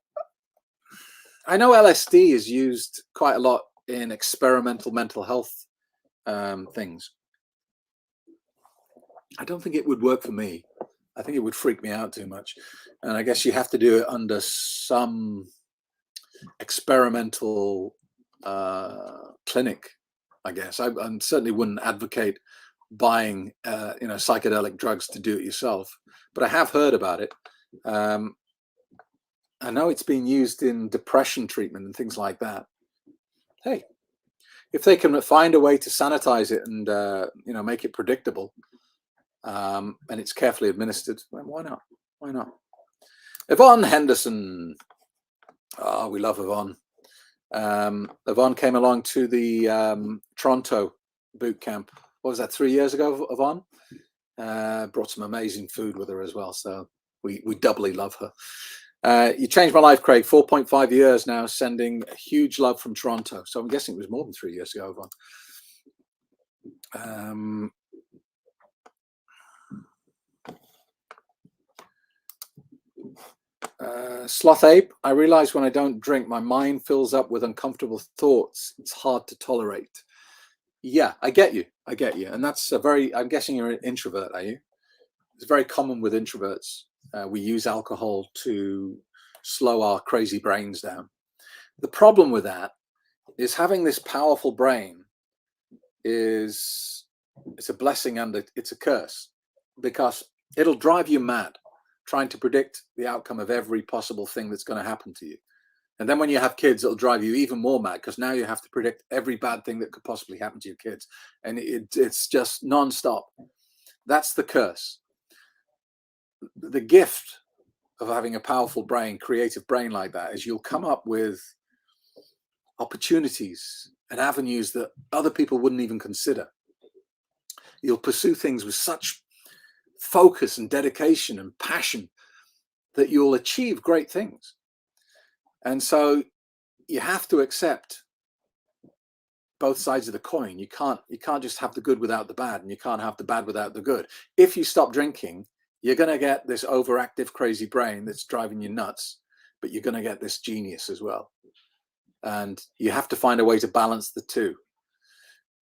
know LSD is used quite a lot in experimental mental health things. I don't think it would work for me. I think it would freak me out too much. And I guess you have to do it under some experimental clinic, I guess. I certainly wouldn't advocate buying psychedelic drugs to do it yourself, but I have heard about it. I know it's being used in depression treatment and things like that. Hey, if they can find a way to sanitize it and make it predictable, and it's carefully administered, then why not? Why not? Yvonne Henderson. Oh, we love Yvonne. Yvonne came along to the Toronto boot camp. What was that, 3 years ago, Yvonne? Brought some amazing food with her as well. So we doubly love her. You changed my life, Craig. 4.5 years now, sending a huge love from Toronto. So I'm guessing it was more than 3 years ago, Yvonne. Sloth Ape, I realize when I don't drink, my mind fills up with uncomfortable thoughts. It's hard to tolerate. Yeah, I get you. And that's I'm guessing you're an introvert, are you? It's very common with introverts. We use alcohol to slow our crazy brains down. The problem with that is having this powerful brain it's a blessing and it's a curse, because it'll drive you mad trying to predict the outcome of every possible thing that's going to happen to you. And then when you have kids, it'll drive you even more mad, because now you have to predict every bad thing that could possibly happen to your kids. And it's just nonstop. That's the curse. The gift of having a powerful brain, creative brain like that, is you'll come up with opportunities and avenues that other people wouldn't even consider. You'll pursue things with such focus and dedication and passion that you'll achieve great things. And so you have to accept both sides of the coin. You can't just have the good without the bad, and you can't have the bad without the good. If you stop drinking, you're going to get this overactive, crazy brain that's driving you nuts, but you're going to get this genius as well. And you have to find a way to balance the two.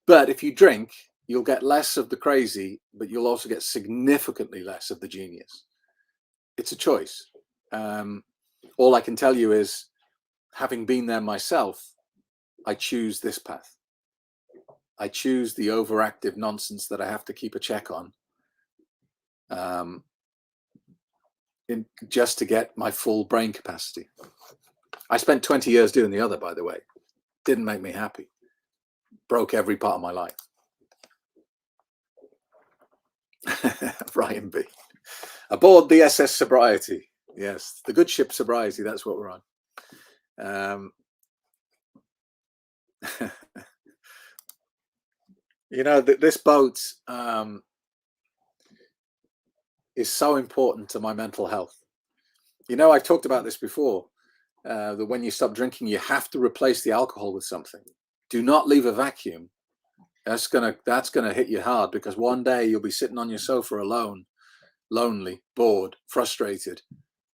But if you drink, you'll get less of the crazy, but you'll also get significantly less of the genius. It's a choice. All I can tell you is, having been there myself, I choose this path. I choose the overactive nonsense that I have to keep a check on, just to get my full brain capacity. I spent 20 years doing the other, by the way. Didn't make me happy. Broke every part of my life. Ryan B. Aboard the SS Sobriety. Yes, the good ship Sobriety, that's what we're on. This boat is so important to my mental health. I've talked about this before, that when you stop drinking, you have to replace the alcohol with something. Do not leave a vacuum. That's gonna hit you hard, because one day you'll be sitting on your sofa alone, lonely, bored, frustrated,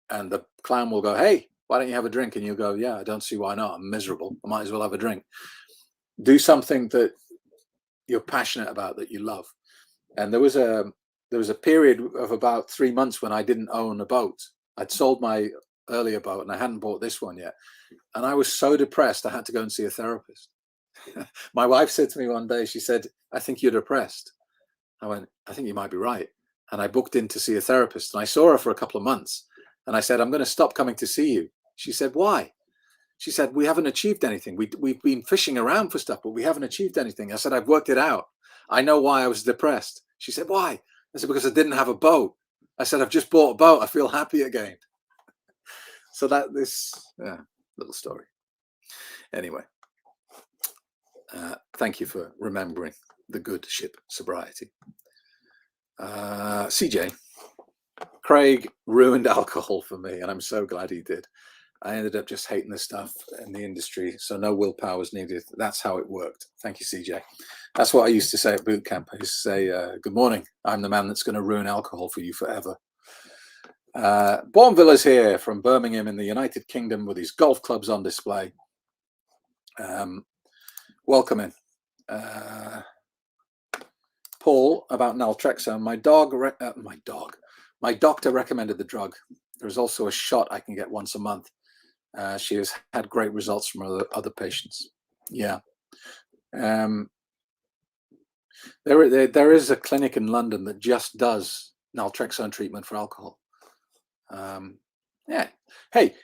and the clown will go, "Hey, why don't you have a drink?" And you'll go, "Yeah, I don't see why not. I'm miserable. I might as well have a drink." Do something that you're passionate about, that you love. And there was a period of about 3 months when I didn't own a boat. I'd sold my earlier boat and I hadn't bought this one yet. And I was so depressed, I had to go and see a therapist. My wife said to me one day, she said, "I think you're depressed." I went, "I think you might be right." And I booked in to see a therapist, and I saw her for a couple of months. And I said, "I'm going to stop coming to see you." She said, "Why?" She said, "We haven't achieved anything. We've been fishing around for stuff, but we haven't achieved anything." I said, "I've worked it out. I know why I was depressed." She said, "Why?" I said, "Because I didn't have a boat." I said, "I've just bought a boat. I feel happy again." So little story. Anyway, thank you for remembering the good ship sobriety. CJ, Craig ruined alcohol for me, and I'm so glad he did. I ended up just hating the stuff in the industry, so no willpower was needed. That's how it worked. Thank you, CJ. That's what I used to say at boot camp. I used to say, "Good morning. I'm the man that's going to ruin alcohol for you forever." Bournevilla's here from Birmingham in the United Kingdom with his golf clubs on display. Welcome in. Paul, about naltrexone. My doctor recommended the drug. There's also a shot I can get once a month. She has had great results from other patients. Yeah. There is a clinic in London that just does naltrexone treatment for alcohol. Yeah. Hey,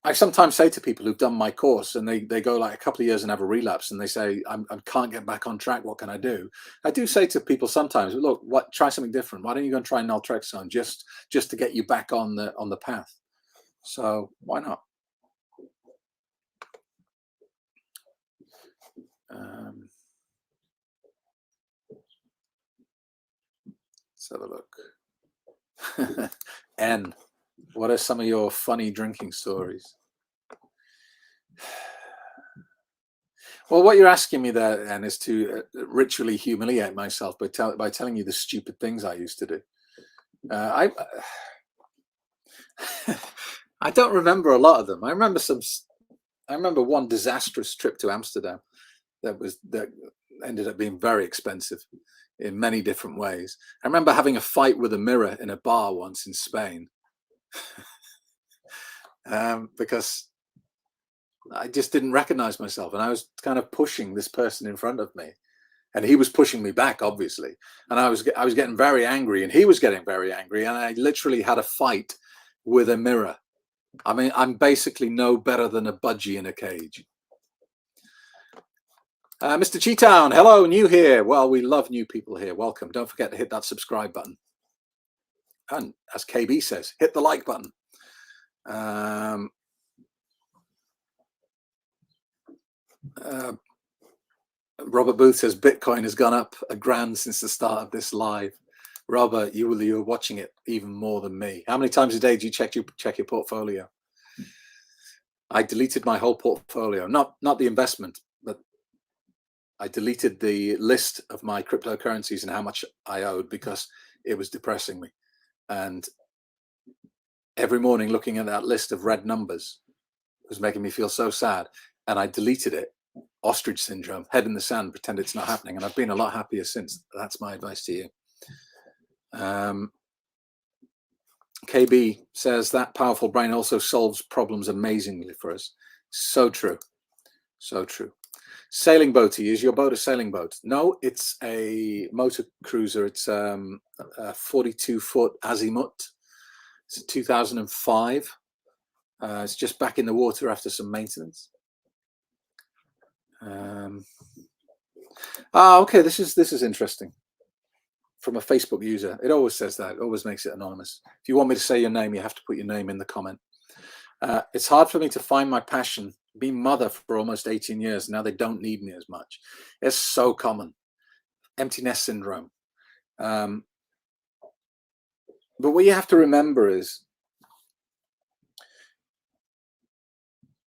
I sometimes say to people who've done my course and they go like a couple of years and have a relapse and they say, I can't get back on track. What can I do? I do say to people sometimes, look, try something different. Why don't you go and try naltrexone just to get you back on the path? So why not? Let's have a look. N, what are some of your funny drinking stories? Well, what you're asking me there, N, is to ritually humiliate myself by telling you the stupid things I used to do. I don't remember a lot of them. I remember one disastrous trip to Amsterdam that ended up being very expensive in many different ways. I remember having a fight with a mirror in a bar once in Spain because I just didn't recognize myself, and I was kind of pushing this person in front of me, and he was pushing me back, obviously, and I was getting very angry, and he was getting very angry, and I literally had a fight with a mirror. I mean, I'm basically no better than a budgie in a cage. Mr. Cheetown, hello, new here. Well, we love new people here. Welcome. Don't forget to hit that subscribe button. And as KB says, hit the like button. Robert Booth says Bitcoin has gone up $1,000 since the start of this live. Robert, you're watching it even more than me. How many times a day do you check your portfolio? I deleted my whole portfolio, not the investment, but I deleted the list of my cryptocurrencies and how much I owed because it was depressing me. And every morning looking at that list of red numbers was making me feel so sad. And I deleted it. Ostrich syndrome, head in the sand, pretend it's not happening. And I've been a lot happier since. That's my advice to you. KB says that powerful brain also solves problems amazingly for us. So true. So true. Sailing boaty, is your boat a sailing boat? No, it's a motor cruiser. It's a 42-foot Azimut. It's a 2005. It's just back in the water after some maintenance. Okay, this is interesting. From a Facebook user. It always says that. It always makes it anonymous. If you want me to say your name, you have to put your name in the comment. It's hard for me to find my passion. Being mother for almost 18 years. Now they don't need me as much. It's so common. Empty nest syndrome. But what you have to remember is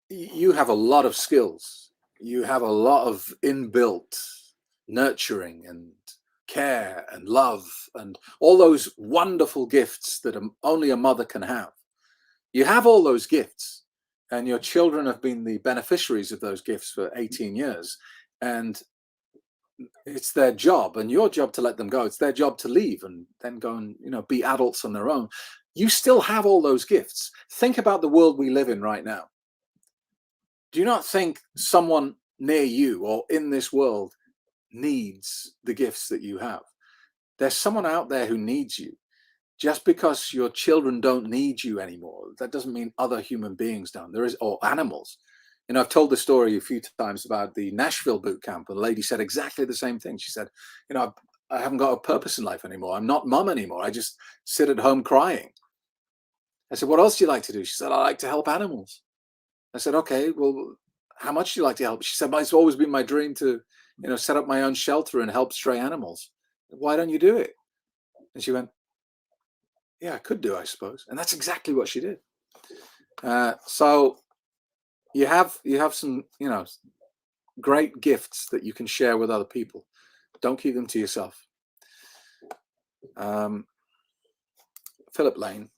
you have a lot of skills. You have a lot of inbuilt nurturing and care and love and all those wonderful gifts that only a mother can have. You have all those gifts, and your children have been the beneficiaries of those gifts for 18 years. And it's their job and your job to let them go. It's their job to leave and then go and, you know, be adults on their own. You still have all those gifts. Think about the world we live in right now. Do you not think someone near you or in this world needs the gifts that you have? There's someone out there who needs you. Just because your children don't need you anymore, that doesn't mean other human beings don't. There is, or animals. You know, I've told the story a few times about the Nashville boot camp, and the lady said exactly the same thing. She said, you know, I haven't got a purpose in life anymore. I'm not mum anymore. I just sit at home crying. I said, what else do you like to do? She said, I like to help animals. I said, okay, well, how much do you like to help? She said, it's always been my dream to, you know, set up my own shelter and help stray animals. Why don't you do it? And she went, yeah, I could do, I suppose. And that's exactly what she did. So you have some, you know, great gifts that you can share with other people. Don't keep them to yourself. Philip Lane.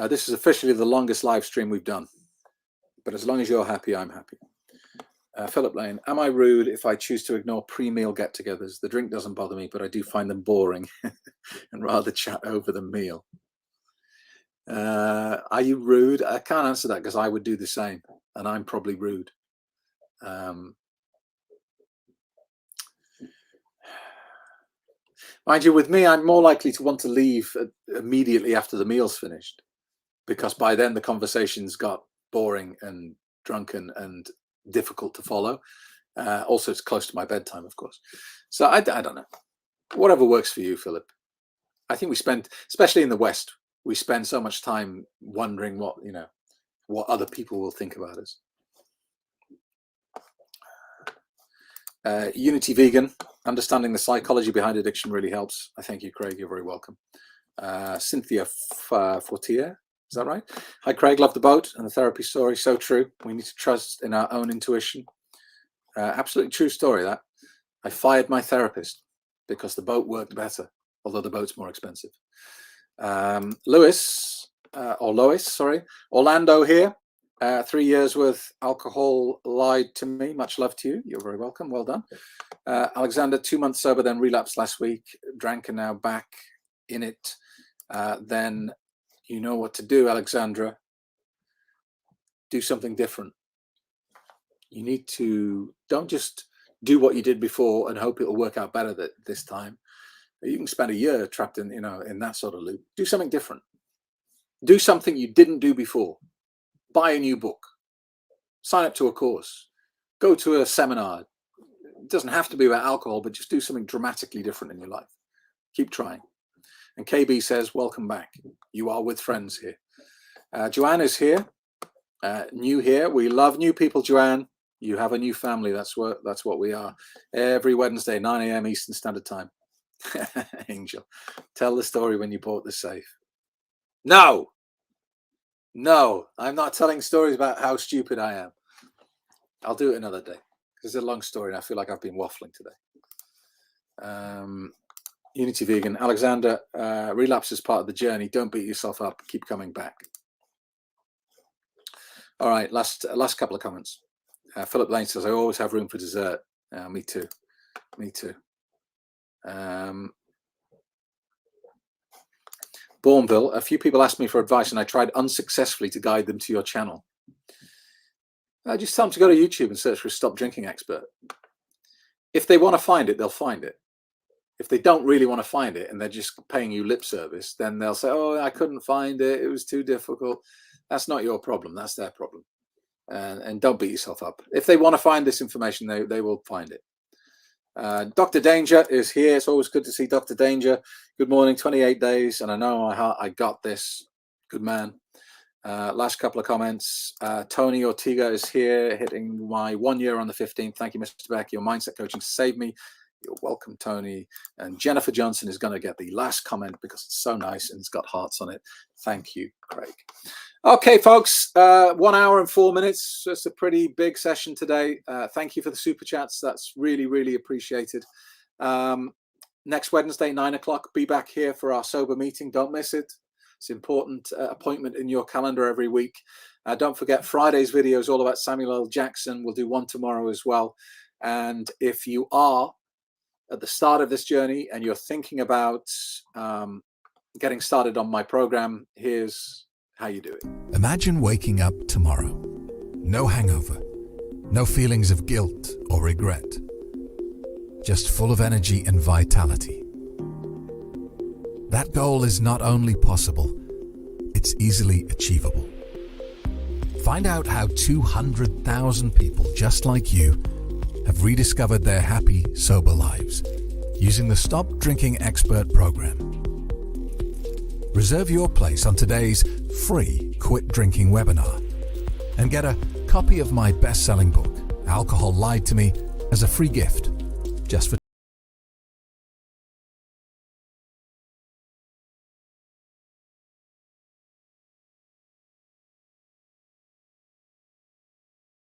This is officially the longest live stream we've done. But as long as you're happy, I'm happy. Philip Lane, am I rude if I choose to ignore pre-meal get-togethers? The drink doesn't bother me, but I do find them boring and rather chat over the meal. Are you rude? I can't answer that because I would do the same, and I'm probably rude. Mind you, with me, I'm more likely to want to leave immediately after the meal's finished, because by then the conversations got boring and drunken and difficult to follow. Also, it's close to my bedtime, of course. So I don't know. Whatever works for you, Philip. I think we spend, especially in the West, we spend so much time wondering what, you know, what other people will think about us. Unity Vegan, understanding the psychology behind addiction really helps. I thank you, Craig. You're very welcome. Cynthia Fortier, is that right? Hi, Craig. Love the boat and the therapy story. So true. We need to trust in our own intuition. Absolutely true story, that. I fired my therapist because the boat worked better, although the boat's more expensive. Lois, sorry. Orlando here. 3 years with alcohol lied to me. Much love to you. You're very welcome. Well done. Alexander, 2 months sober, then relapsed last week. Drank and now back in it. Then you know what to do, Alexandra. Do something different. You need to, don't just do what you did before and hope it'll work out better this time. You can spend a year trapped in, you know, in that sort of loop. Do something different. Do something you didn't do before. Buy a new book. Sign up to a course. Go to a seminar. It doesn't have to be about alcohol, but just do something dramatically different in your life. Keep trying. And KB says, welcome back. You are with friends here. Joanne is here. New here. We love new people, Joanne. You have a new family. That's what we are. Every Wednesday, 9 a.m. Eastern Standard Time. Angel, tell the story when you bought the safe. No, I'm not telling stories about how stupid I am. I'll do it another day because it's a long story and I feel like I've been waffling today. Unity Vegan, Alexander, relapse is part of the journey. Don't beat yourself up. Keep coming back. All right, last couple of comments. Philip Lane says, I always have room for dessert. Me too. Bourneville, a few people asked me for advice and I tried unsuccessfully to guide them to your channel. Just tell them to go to YouTube and search for a stop drinking expert. If they want to find it, they'll find it. If they don't really want to find it and they're just paying you lip service, then they'll say, oh, I couldn't find it. It was too difficult. That's not your problem. That's their problem. And don't beat yourself up. If they want to find this information, they will find it. Dr. Danger is here. It's always good to see Dr. Danger. Good morning, 28 days. And I know I got this. Good man. Last couple of comments. Tony Ortega is here, hitting my 1 year on the 15th. Thank you, Mr. Beck. Your mindset coaching saved me. You're welcome, Tony. And Jennifer Johnson is going to get the last comment because it's so nice and it's got hearts on it. Thank you, Craig. Okay, folks, 1 hour and 4 minutes. It's a pretty big session today. Thank you for the super chats. That's really, really appreciated. Next Wednesday, 9 o'clock, be back here for our sober meeting. Don't miss it. It's an important appointment in your calendar every week. Don't forget Friday's video is all about Samuel L. Jackson. We'll do one tomorrow as well. And if you are at the start of this journey and you're thinking about getting started on my program, here's how you do it. Imagine waking up tomorrow. No hangover, no feelings of guilt or regret. Just full of energy and vitality. That goal is not only possible, it's easily achievable. Find out how 200,000 people just like you have rediscovered their happy, sober lives using the Stop Drinking Expert program. Reserve your place on today's free Quit Drinking webinar and get a copy of my best-selling book, Alcohol Lied to Me, as a free gift just for